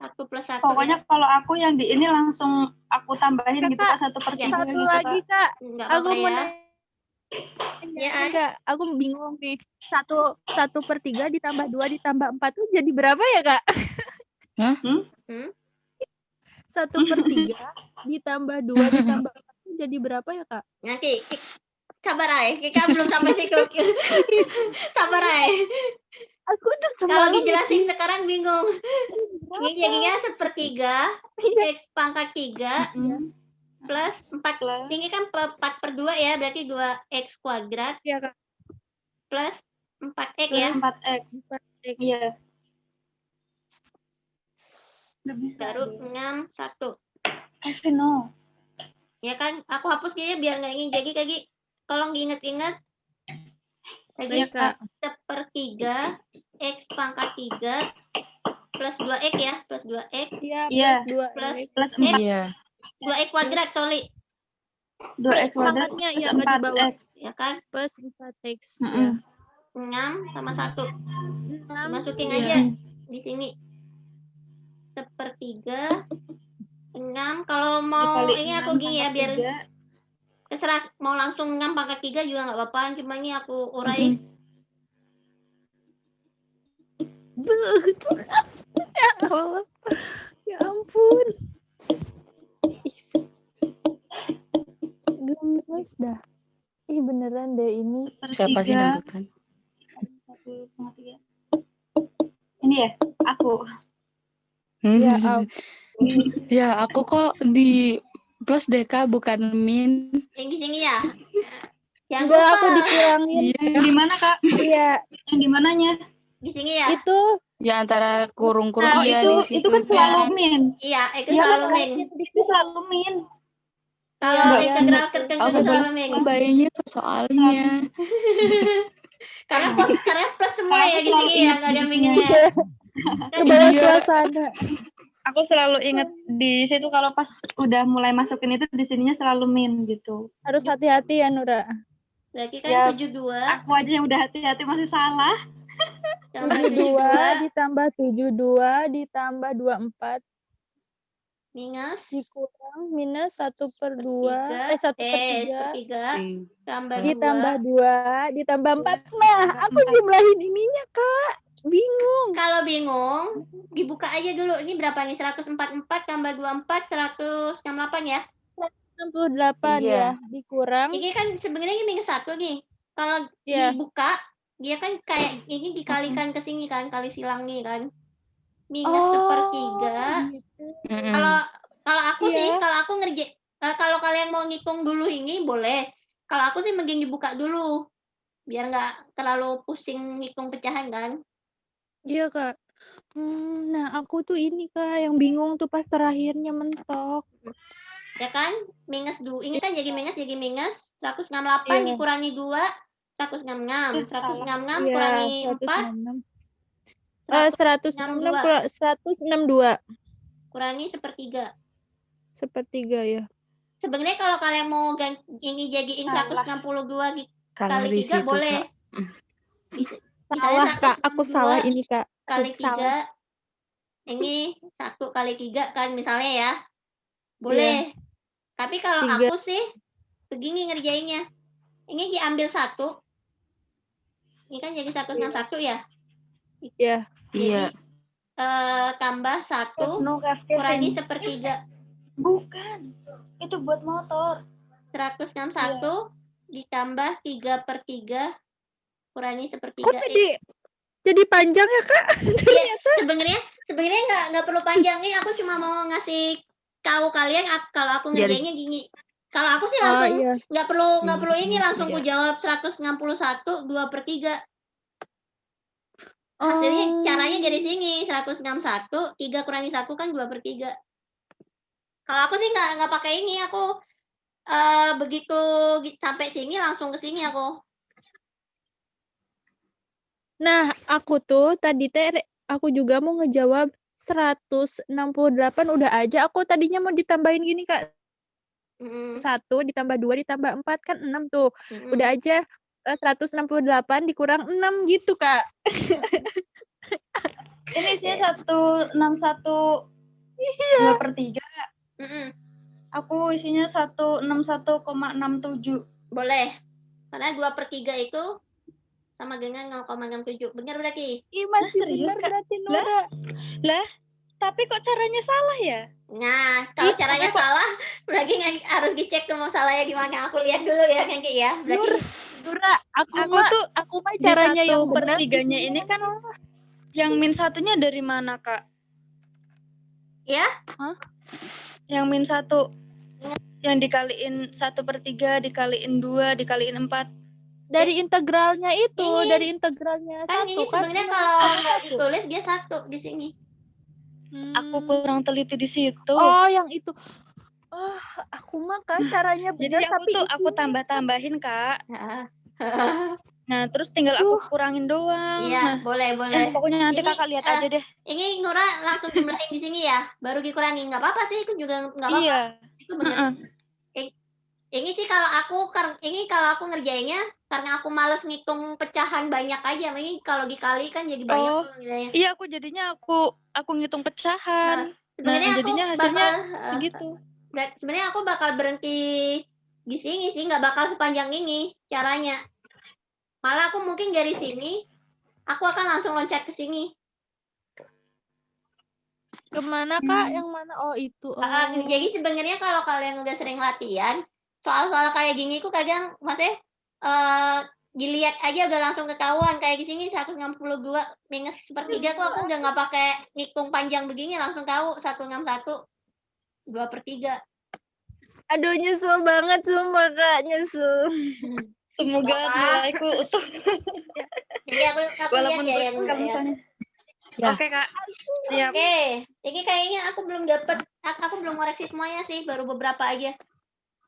1 plus 1 Pokoknya ya. kalau aku yang di ini langsung aku tambahin gitu Kakak, Kak 1/3 Ya. Satu gitu lagi, Kak. Kak. Nggak Aku apa-apa mau ya. nanya Ya, enggak, aku bingung nih. 1/3 ditambah 2 ditambah 4 tuh jadi berapa ya, Kak? Hah? 1/3 ditambah 2 ditambah 4 tuh jadi berapa ya, Kak? Nanti sabar aja. Kita belum sampai situ. Sabar aja. Aku udah Kalau semalam dijelasin sekarang bingung. Ini jadinya 1/3 Iya. X pangkat 3 plus 4. Plus. Ini kan 4/2 ya, berarti 2X kuadrat Iya, Kak. plus 4X Plus ya. 4x. 4X. Iya. Nggak bisa. Baru 6 1. No. Ya kan, aku hapus kayaknya biar nggak ingin jadi tolong diingat-ingat. Lagi Baik, Kak. 1/3 X pangkat 3 plus 2X ya, plus 2X Iya, plus Plus X 4. Iya. 2X kuadrat, sorry. 2x kuadrat Pangkatnya plus iya di bawah 4x. Ya kan, plus 4X. Mm-mm. Ya. 6 sama 1. 6. Masukin Iya. aja di sini. 1/3 6. Kalau mau Dikali ini aku 6 gini ya, pangkat biar 3. terserah mau langsung 6 pangkat 3 juga nggak apa-apa. Cuma ini aku urai. Ya Allah. Ya ampun. Gemes dah. Ih beneran deh ini. Siapa sih nembutan? 1/3. Ini ya, aku. Ya ampun. Ya, aku kok di plus deh, Kak, bukan min. Yang di sini ya. Jangan Enggak, lupa. aku dikurangin. Yang di mana Kak? Iya. Yang di mananya? Di sini ya. Itu Ya antara kurung-kurung Oh, iya itu di situ. kan selalu min. Iya, itu Iya selalu kan, min. itu selalu min. Kalau Iya, integral betul. tertentu Aku itu selalu min. bayangnya ke soalnya. Karena plus semua Kalau ya aku di selalu sini ya, ingat nggak ada gitu. minnya. Kebawa Iya. suasana. Aku selalu ingat di situ kalau pas udah mulai masukin itu di sininya selalu min gitu. Harus hati-hati ya, Nura. Berarti kan Ya, 72 Aku aja yang udah hati-hati masih salah. tambah 72 ditambah 72 ditambah 24 minus dikurang minus 1/2 1/3 tambah ditambah 2. 2 ditambah 4. Nah, aku jumlahin ininya, Kak. Bingung. Kalau bingung, dibuka aja dulu. Ini berapa nih? 144 tambah 24, 168 ya? 68 Iya. ya, dikurang. Ini kan sebenarnya ini minus 1 nih. Kalau Iya. dibuka, dia kan kayak ini dikalikan ke sini kan, kali silang nih kan. Minus Oh, 1/3. gitu. Kalau aku Iya. sih, kalau aku kalau kalian mau ngitung dulu ini boleh. Kalau aku sih mending dibuka dulu. Biar nggak terlalu pusing ngitung pecahan kan. Iya, Kak. Nah, aku tuh ini, Kak, yang bingung tuh pas terakhirnya mentok. Ya kan? Minus 2. Ini kan jadi minus 168 Iya. dikurangi 2, 166. 166 Iya, kurangi 4, 162. kurangi 1/3. 1/3 ya. Sebenarnya kalau kalian mau ini jadiin 162 Salah kali di 3 situ, boleh. Kak. Salah, Kak. Aku salah ini, Kak. Kali 3. Salah. Ini 1 kali 3 kan misalnya ya. Boleh. Iya. Tapi kalau 3. aku sih begini ngerjainnya. Ini diambil 1. Ini kan jadi 161 ya? Iya. Iya. Tambah 1 kurangi 1/3. Bukan. Itu buat motor. 161 ditambah 3/3 kurangi 1/3. Kok jadi panjang ya, Kak? Ternyata. Sebenarnya nggak perlu panjang nih. Aku cuma mau ngasih tahu kalian kalau aku ngerjainnya gini. Kalau aku sih langsung nggak perlu ini langsung ku jawab 161 2/3. Hasilnya caranya dari sini 161 3 kurangi 1 kan 2/3. Kalau aku sih nggak pakai ini, aku begitu sampai sini langsung ke sini aku. Nah, aku tuh tadi aku juga mau ngejawab 168 udah aja. Aku tadinya mau ditambahin gini, Kak. 1 ditambah 2 ditambah 4 kan 6 tuh. Udah aja 168 dikurang 6 gitu, Kak. Ini isinya 161 2/3. Aku isinya 161,67. Boleh. Karena 2/3 itu sama dengan 0,67. Benar berarti? Ih, masih serius, benar Kak? berarti Nora. Lah, tapi kok caranya salah ya? Nah, kalau caranya salah, berarti harus dicek tuh mau salahnya gimana. Aku lihat dulu ya, Nengki ya. Berarti Nora, aku mah Di caranya yang benar. 1/3-nya ini kan yang min satunya dari mana, Kak? ya, Yang min 1 yang dikaliin 1/3 dikaliin 2 dikaliin 4. Dari integralnya itu, Ini. dari integralnya kan 1 ini kan. sebenarnya kalau nggak ditulis dia 1 di sini. Aku kurang teliti di situ. Oh, yang itu. Oh, aku mah Kak caranya Jadi benar tapi aku tambah-tambahin, Kak. Heeh. Nah, terus tinggal aku kurangin doang. Iya, Nah, boleh. pokoknya nanti Ini, Kakak lihat aja deh. Ini Nura langsung jumlahin di sini ya, baru dikurangin. Nggak apa-apa sih, itu juga nggak apa-apa. Iya. Itu bener. Ini sih kalau aku ngerjainnya karena aku males ngitung pecahan banyak aja. Ini kalau dikali kan jadi banyak tuh nilainya. Iya, aku jadinya aku ngitung pecahan. Sebenarnya jadinya hasilnya segitu. Sebenarnya aku bakal berhenti di sini sih, nggak bakal sepanjang ini caranya. Malah aku mungkin dari sini aku akan langsung loncat ke sini. Kemana Kak? Yang mana? Oh itu. Jadi sebenarnya kalau kalian udah sering latihan, soal-soal kayak gini aku kadang maksudnya dilihat aja udah langsung ketahuan. Kayak di sini 162 minus 1/3 kok aku udah nggak pakai ngitung panjang begini, langsung tahu 161 2/3. Aduh, nyesel banget sumpah Kak, nyesel. Semoga nilaiku utuh. Jadi aku lihat ya yang misalnya. Ya. Oke, Kak. Siap. Oke, jadi kayaknya aku belum dapat, aku belum koreksi semuanya sih, baru beberapa aja.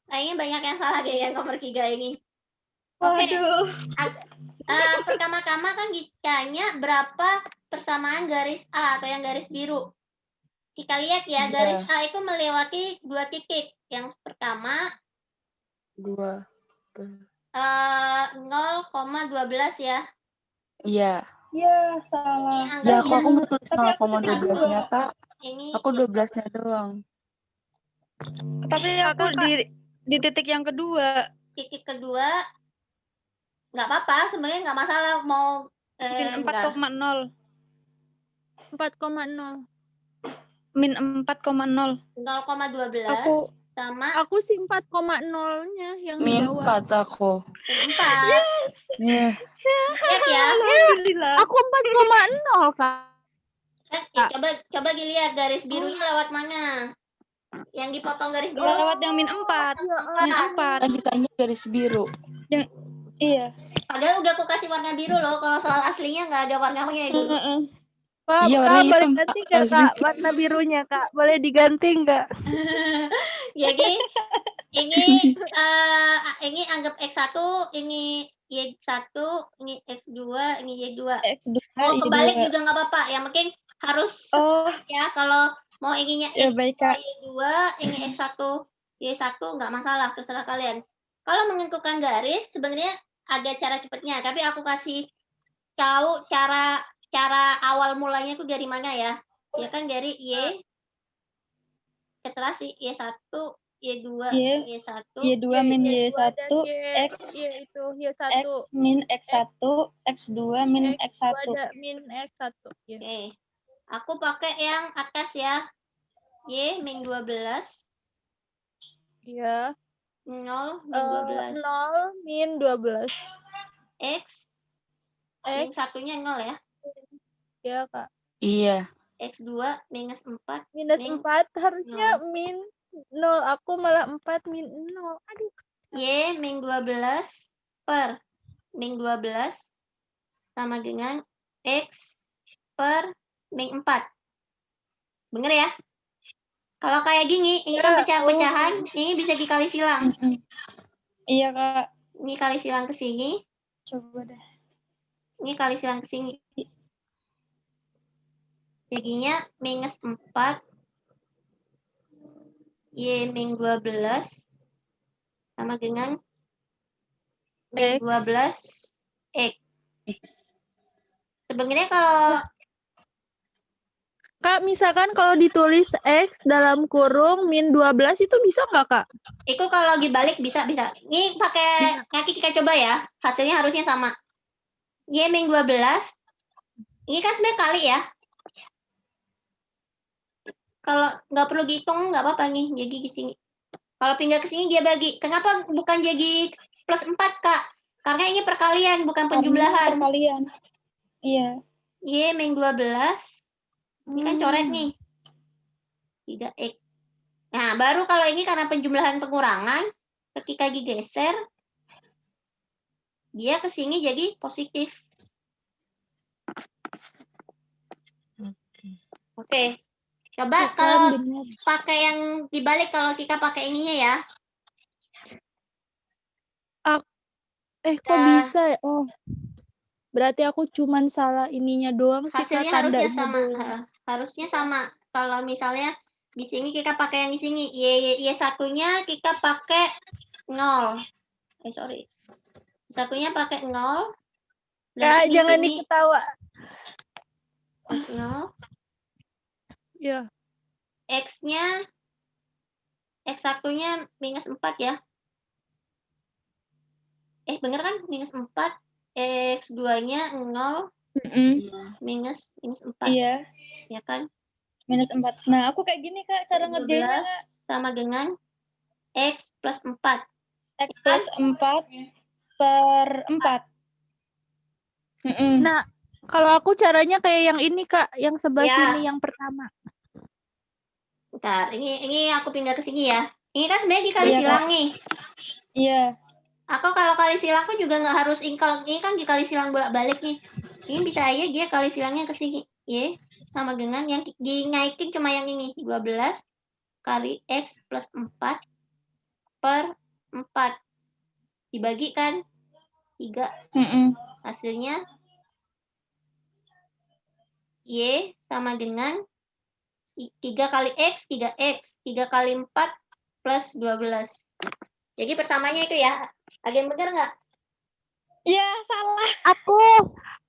Kayaknya banyak yang salah deh yang nomor 3 ini. Oke. Pertama-tama kan ditanya berapa persamaan garis A atau yang garis biru. Kita lihat ya, garis A itu melewati 2 titik. Yang pertama 0,12 ya. Iya. Iya, salah. Ya, aku nggak tulis 0,12-nya, Kak. Aku 12-nya doang. Tapi aku di titik yang kedua. Titik kedua nggak apa-apa, sebenarnya nggak masalah mau 4,0. 4,0. Min 4,0. 0,12 sama aku sih 4,0-nya yang di Min bawah. 4 aku. Min 4. Iya. Lihat ya. Aku 4,0 Kak. Coba dilihat garis birunya lewat mana? Yang dipotong garis biru lewat yang min 4. Min 4. Kan ditanya garis biru. Iya. Padahal udah aku kasih warna biru loh. Kalau soal aslinya nggak ada warnanya itu. Pak, Iya, Kak, boleh hitam, ganti Kak. nggak Kak warna birunya Kak? Boleh diganti nggak? Jadi ini anggap X1, ini Y1, ini X2, ini Y2. Mau kebalik juga nggak apa-apa. Yang penting harus ya kalau mau ininya X2, Y2, ini X1, Y1 nggak masalah, terserah kalian. Kalau menentukan garis sebenarnya ada cara cepatnya, tapi aku kasih tahu cara awal mulanya itu dari mana ya. Ya kan dari Y, setelah Y1, Y2, Y1, Y2 min Y1, X itu Y1. X min X1, X2 min X1. Min X1. Ya. Oke. Aku pakai yang atas ya. Y min 12. Iya. 0 min 12. 0 min 12. X. Min satunya 0 ya. Iya, Kak. Iya. X2 minus 4. Minus 4 harusnya min 0. Aku malah 4 min 0. Aduh. Y min 12 per min 12 sama dengan X per min 4. Bener ya? Kalau kayak gini, ini kan pecahan-pecahan, ini bisa dikali silang. Iya, Kak. Ini kali silang ke sini. Coba deh. Ini kali silang ke sini. Jadinya minus 4 Y min 12 sama dengan min X. 12 X. X. Sebenarnya kalau Kak, misalkan kalau ditulis X dalam kurung min 12 itu bisa nggak, Kak? itu kalau dibalik bisa. Ini pakai kaki kita coba ya. Hasilnya harusnya sama. Y min 12. Ini kan sebenarnya kali ya. Kalau nggak perlu dihitung nggak apa-apa nih. Jadi di sini. Kalau pindah ke sini dia bagi. Kenapa bukan jadi plus 4, Kak? Karena ini perkalian bukan penjumlahan. Perkalian. Iya. Y min 12. Ini kan coret nih. Tidak X. Nah, baru kalau ini karena penjumlahan pengurangan, ketika digeser, dia ke sini jadi positif. Oke. Coba kalau pakai yang dibalik, kalau kita pakai ininya ya. Kok bisa? Oh, berarti aku cuman salah ininya doang sih, Kak, Hasilnya harusnya tandanya sama. doang. Harusnya sama. Kalau misalnya di sini kita pakai yang di sini, Y satunya kita pakai 0. Sorry. Satunya pakai 0. Kak, jangan diketawa. 0. Ya. X-nya, X satunya minus 4 ya. Bener kan? Minus 4. X2-nya 0. Minus 4. Iya. Ya kan? Minus 4. Nah, aku kayak gini, Kak, cara ngerjainnya, Kak. Sama dengan X plus 4. X plus 4 per 4. Nah, kalau aku caranya kayak yang ini, Kak, yang sebelah Ya. sini yang pertama. Bentar, ini aku pindah ke sini ya. Ini kan sebenarnya dikali silang nih. Iya. Aku kalau kali silang aku juga nggak harus ingkal. Ini kan dikali silang bolak-balik nih. Ini bisa aja dia kali silangnya ke sini. Y sama dengan yang dinaikin cuma yang ini. 12 kali X plus 4 per 4. Dibagikan 3. Hasilnya Y sama dengan 3 kali X, 3X. 3 kali 4 plus 12. Jadi persamanya itu ya. Ada yang benar nggak? Iya, salah.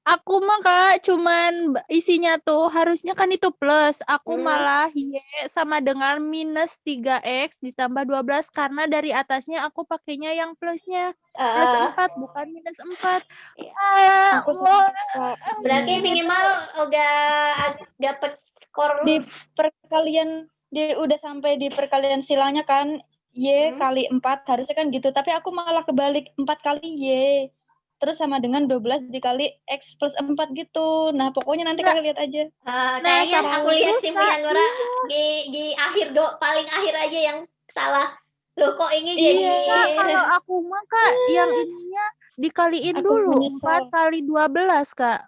Aku mah, Kak, cuman isinya tuh harusnya kan itu plus. Aku malah Y sama dengan minus 3X ditambah 12 karena dari atasnya aku pakainya yang plusnya. Plus 4 bukan minus 4. Berarti minimal udah dapat skor di perkalian, udah sampai di perkalian silangnya kan, Y kali 4 harusnya kan gitu, tapi aku malah kebalik 4 kali Y terus sama dengan 12 dikali X plus 4 gitu. Nah, pokoknya nanti kalian lihat aja. Kayaknya aku lihat si Nora di akhir paling akhir aja yang salah. Loh, kok ini jadi... Kalau aku mah, Kak, yang ininya dikaliin dulu 4 kali 12, Kak.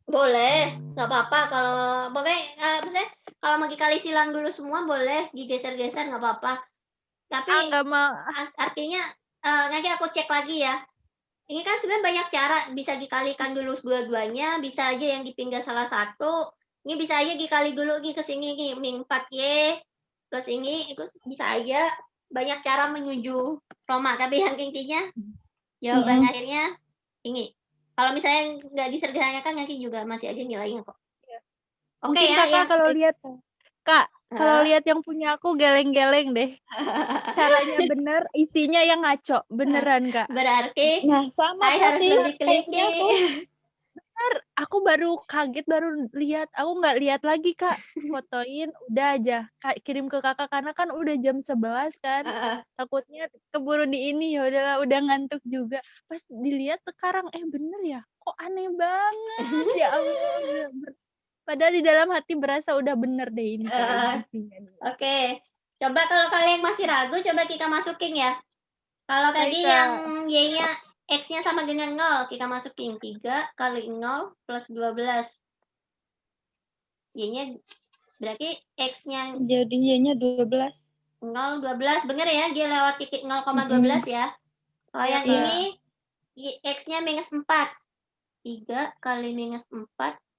Boleh, nggak apa-apa. Kalau pokoknya maksudnya kalau mau dikali silang dulu semua boleh digeser-geser nggak apa-apa. Tapi artinya nanti aku cek lagi ya. Ini kan sebenarnya banyak cara, bisa dikalikan dulu dua-duanya, bisa aja yang dipindah salah satu. Ini bisa aja dikali dulu ke sini nih, min 4Y plus ini itu bisa aja banyak cara menuju Roma. Tapi yang intinya jawaban akhirnya ini. Kalau misalnya nggak disederhanakan nanti juga masih aja nilainya kok. Mungkin ya, Kakak kalau lihat kalau lihat yang punya aku geleng-geleng deh. Caranya bener, isinya yang ngaco. Beneran, Kak. Berarti sama harus lebih teliti. Bener, aku baru kaget, baru lihat. Aku nggak lihat lagi, Kak. Fotoin, udah aja. Kirim ke Kakak, karena kan udah jam 11 kan. Takutnya keburu di ini, ya udahlah, udah ngantuk juga. Pas dilihat sekarang, bener ya? Kok aneh banget, ya Allah. Padahal di dalam hati berasa udah bener deh ini. Oke. Coba kalau kalian masih ragu, coba kita masukin ya. Kalau tadi yang Y-nya, X-nya sama dengan 0, kita masukin 3 kali 0 plus 12. Y-nya berarti X-nya... Jadi Y-nya 12. 0, 12. Bener ya? Dia lewat titik 0,12 ya. Kalau yang ini, X-nya minus 4. 3 kali minus 4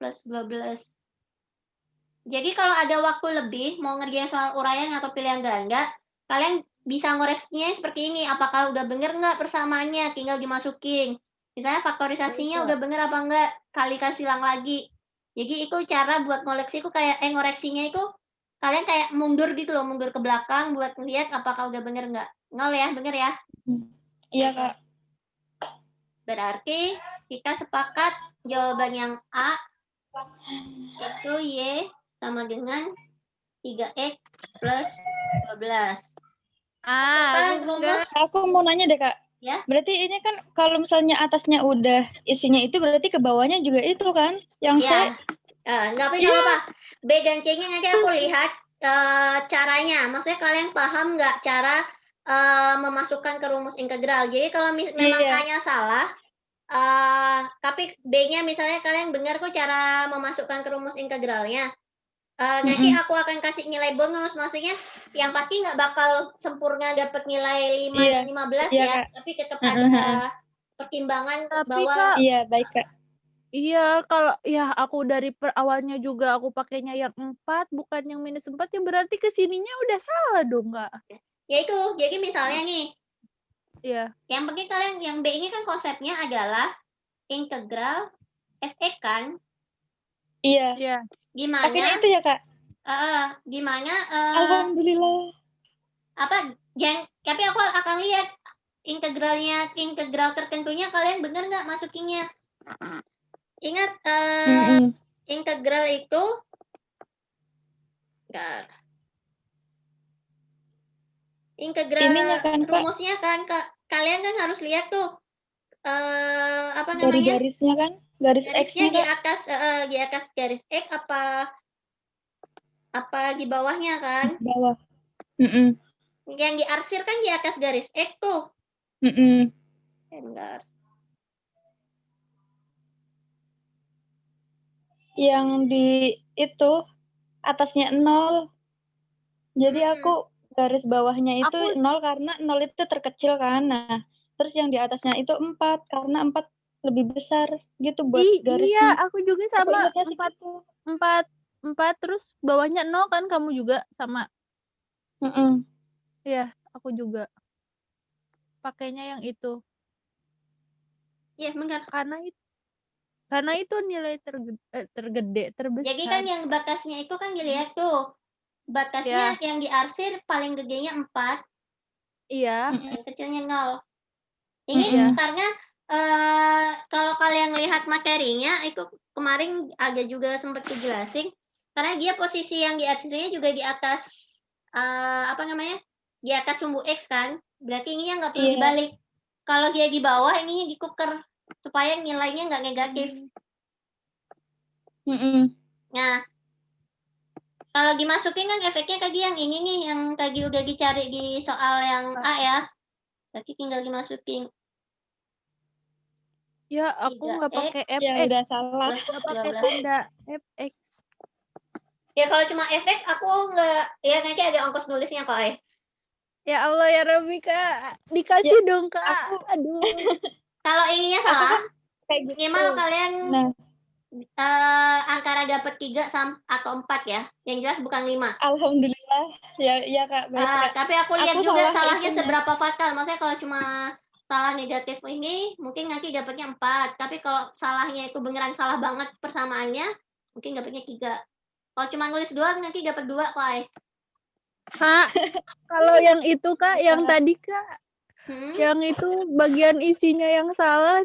plus 12. Jadi kalau ada waktu lebih, mau ngerjain soal uraian atau pilihan ganda, kalian bisa ngoreksinya seperti ini. Apakah udah bener nggak persamaannya? Tinggal dimasukin. Misalnya faktorisasinya udah bener apa enggak? Kalikan silang lagi. Jadi itu cara buat ngoreksiku kayak ngoreksinya itu kalian kayak mundur gitu loh, mundur ke belakang buat ngeliat apakah udah bener nggak. Nol ya, bener ya? Iya, Kak. Berarti kita sepakat jawaban yang A itu Y sama dengan 3X plus 12. Aku mau nanya deh, Kak. Ya. Berarti ini kan kalau misalnya atasnya udah isinya itu, berarti ke bawahnya juga itu kan? Yang ya. Nggak apa-apa. B dan C-nya nanti aku lihat caranya. Maksudnya kalian paham nggak cara memasukkan ke rumus integral. Jadi kalau memang A-nya salah, tapi B-nya misalnya kalian benar kok cara memasukkan ke rumus integralnya. Nanti aku akan kasih nilai bonus, maksudnya yang pasti nggak bakal sempurna dapat nilai 5 dan 15 ya, Kak. Tapi tetap ada pertimbangan bahwa iya, baik, Kak. Iya, kalau ya aku dari awalnya juga aku pakainya yang 4 bukan yang minus 4 ya berarti kesininya udah salah dong, Kak. Ya itu, jadi misalnya nih. Iya. Yang penting kalian yang B ini kan konsepnya adalah integral f(x) kan? Iya. Iya. Gimana? Pakainya itu ya, Kak? Gimana? Alhamdulillah. Tapi aku akan lihat integral tertentunya kalian bener nggak masukinnya. Ingat, integral itu integral kan, rumusnya kan, kalian kan harus lihat tuh apa namanya? Garis-garisnya kan? Garisnya di atas garis X apa di bawahnya kan? Di bawah. Yang diarsir kan di atas garis X tuh. Bentar. Yang di itu atasnya 0. Jadi aku garis bawahnya itu 0 karena 0 itu terkecil kan. Nah, terus yang di atasnya itu 4 karena 4 lebih besar gitu buat garisnya. Iya, aku juga sama 4 terus bawahnya 0 kan kamu juga sama. Iya, aku juga. Pakainya yang itu. Iya, benar. Karena itu nilai tergede, terbesar. Jadi kan yang batasnya itu kan dilihat tuh. Batasnya yang diarsir paling gedenya 4. Iya. Yang kecilnya 0. Ini karena kalau kalian lihat materinya itu kemarin agak juga sempat dijelasin karena dia posisi yang diarsirnya juga di atas di atas sumbu X kan, berarti ini yang nggak perlu dibalik. Kalau dia di bawah ininya dikuker supaya nilainya nggak negatif. Nah, kalau dimasukin kan efeknya tadi yang ini nih, yang tadi udah dicari di soal yang A ya. Berarti tinggal dimasukin. Ya, aku nggak pakai fx. Ya, udah salah. Nggak pakai tanda fx. Ya kalau cuma fx aku nggak, ya nanti ada ongkos nulisnya kok. Ya Allah ya Rabbi, Kak. Dikasih dong, Kak. Aduh. Kalau ininya salah, minimal kalian antara dapat 3 atau 4 ya. Yang jelas bukan 5. Alhamdulillah. Ya Kak. Baik, tapi aku lihat juga salahnya seberapa fatal. Maksudnya kalau cuma salah negatif ini, mungkin nanti dapatnya 4. Tapi kalau salahnya itu beneran salah banget persamaannya, mungkin dapatnya 3. Kalau cuma nulis 2, nanti dapat 2 kok. Kak, kalau yang itu Kak, yang tadi Kak, yang itu bagian isinya yang salah.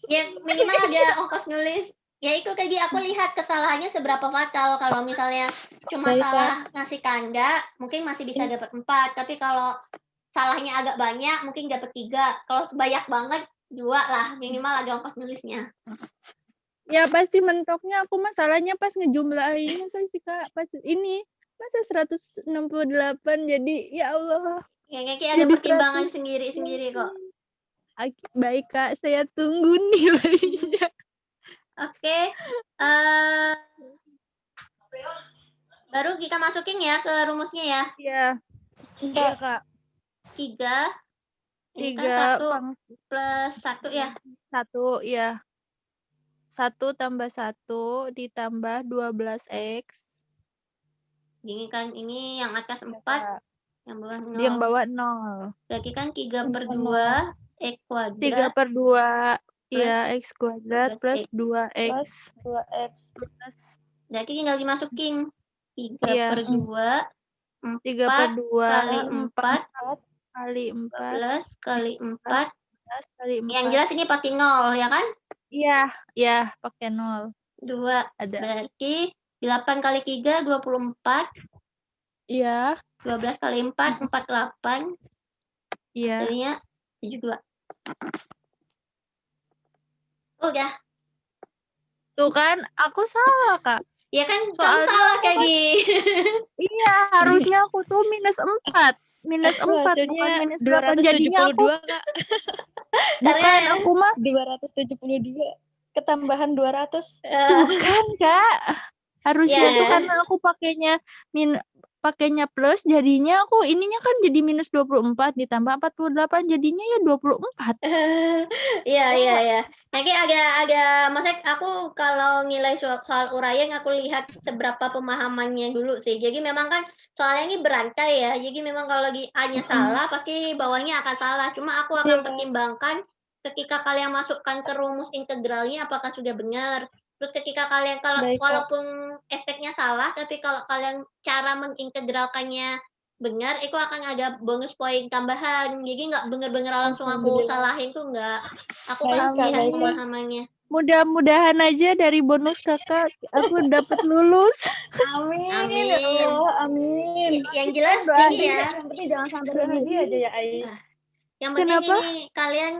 Ya minimal ada ongkos nulis. Ya itu tadi aku lihat kesalahannya seberapa fatal. Kalau misalnya cuma salah ngasih tanda, mungkin masih bisa dapat 4. Tapi kalau salahnya agak banyak, mungkin dapat 3. Kalau banyak banget, 2 lah. Minimal ada ongkos nulisnya. Ya pasti mentoknya aku masalahnya pas ngejumlahinnya kan sih Kak. Pas ini masa 168 jadi ya Allah. Ya kayak ada pertimbangan sendiri-sendiri kok. Baik Kak, saya tunggu nilainya. Oke. Baru kita masukin ya ke rumusnya ya. Iya. Iya Kak. 3. 3 kan 1 plus 1 ya. 1 ya. 1 tambah 1 ditambah 12X. Gini kan, ini yang atas 4, yang bawah 0. Yang bawah 0. Berarti kan 3/2 X 3 kuadrat per 2. plus Iya, X kuadrat plus 2X. 2x. Berarti tinggal dimasukin 3 Iya. per 2, 3 per 4 2 kali 4 kali 4 12 kali 4. kali 4. Yang jelas ini pakai 0 ya kan? Iya, pakai 0. 2. Ada. Berarti 8 kali 3 24. Iya. 12 kali 4 48. Iya. Hasilnya 72. Udah. Tuh kan, aku salah, Kak. Ya kan, kamu Soalnya salah aku kayak kan- gini. Iya, harusnya aku tuh minus 4. Minus 4 bukan Hasilnya minus 8. Jadinya aku 272, Kak. bukan aku mah 272. Ketambahan 200. bukan, Kak. Harusnya Ya. tuh karena aku pakainya plus, jadinya aku ininya kan jadi minus 24 ditambah 48 jadinya ya 24. Iya. Nanti agak maksudnya aku kalau nilai soal uraian aku lihat seberapa pemahamannya dulu sih. Jadi memang kan soalnya ini berantai ya. Jadi memang kalau lagi A-nya salah pasti bawahnya akan salah. Cuma aku akan pertimbangkan ketika kalian masukkan ke rumus integralnya apakah sudah benar. Terus ketika kalian walaupun efeknya salah, tapi kalau kalian cara mengintegralkannya benar, itu akan ada bonus poin tambahan. Jadi nggak bener-bener langsung aku salahin tuh nggak. Aku kan lihat pemahamannya. Mudah-mudahan aja dari bonus Kakak aku dapat lulus. Amin. Ya Allah, amin. Yang jelas ini ya. Yang penting jangan sampai remedi aja ya, Ai. Yang penting Kenapa? ini kalian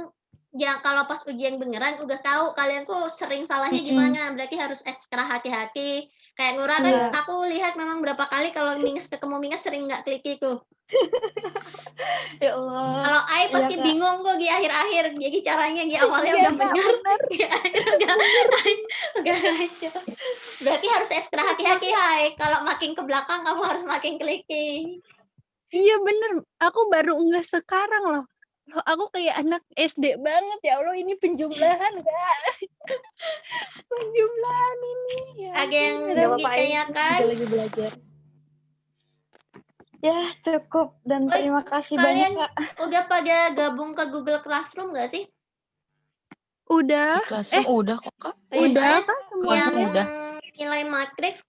ya kalau pas ujian beneran udah tahu kalian tuh sering salahnya gimana, berarti harus ekstra hati-hati. Kayak Nura kan aku lihat memang berapa kali kalau ketemu minus sering nggak klik itu. Ya Allah. Kalau Ai pasti bingung kok di akhir-akhir. Jadi caranya di awalnya udah benar, di akhir udah lancar. Berarti harus ekstra hati-hati, Hai. Kalau makin ke belakang kamu harus makin clicking. Iya bener, aku baru enggak sekarang loh. Loh, aku kayak anak SD banget ya Allah, ini penjumlahan Kak. Penjumlahan ini. Ya, ada yang ditanyakan? Lagi belajar. Ya cukup dan terima kasih banyak Kak. Udah pada gabung ke Google Classroom nggak sih? Udah. Classroom udah kok Kak. Udah kan semuanya? Yang nilai matriks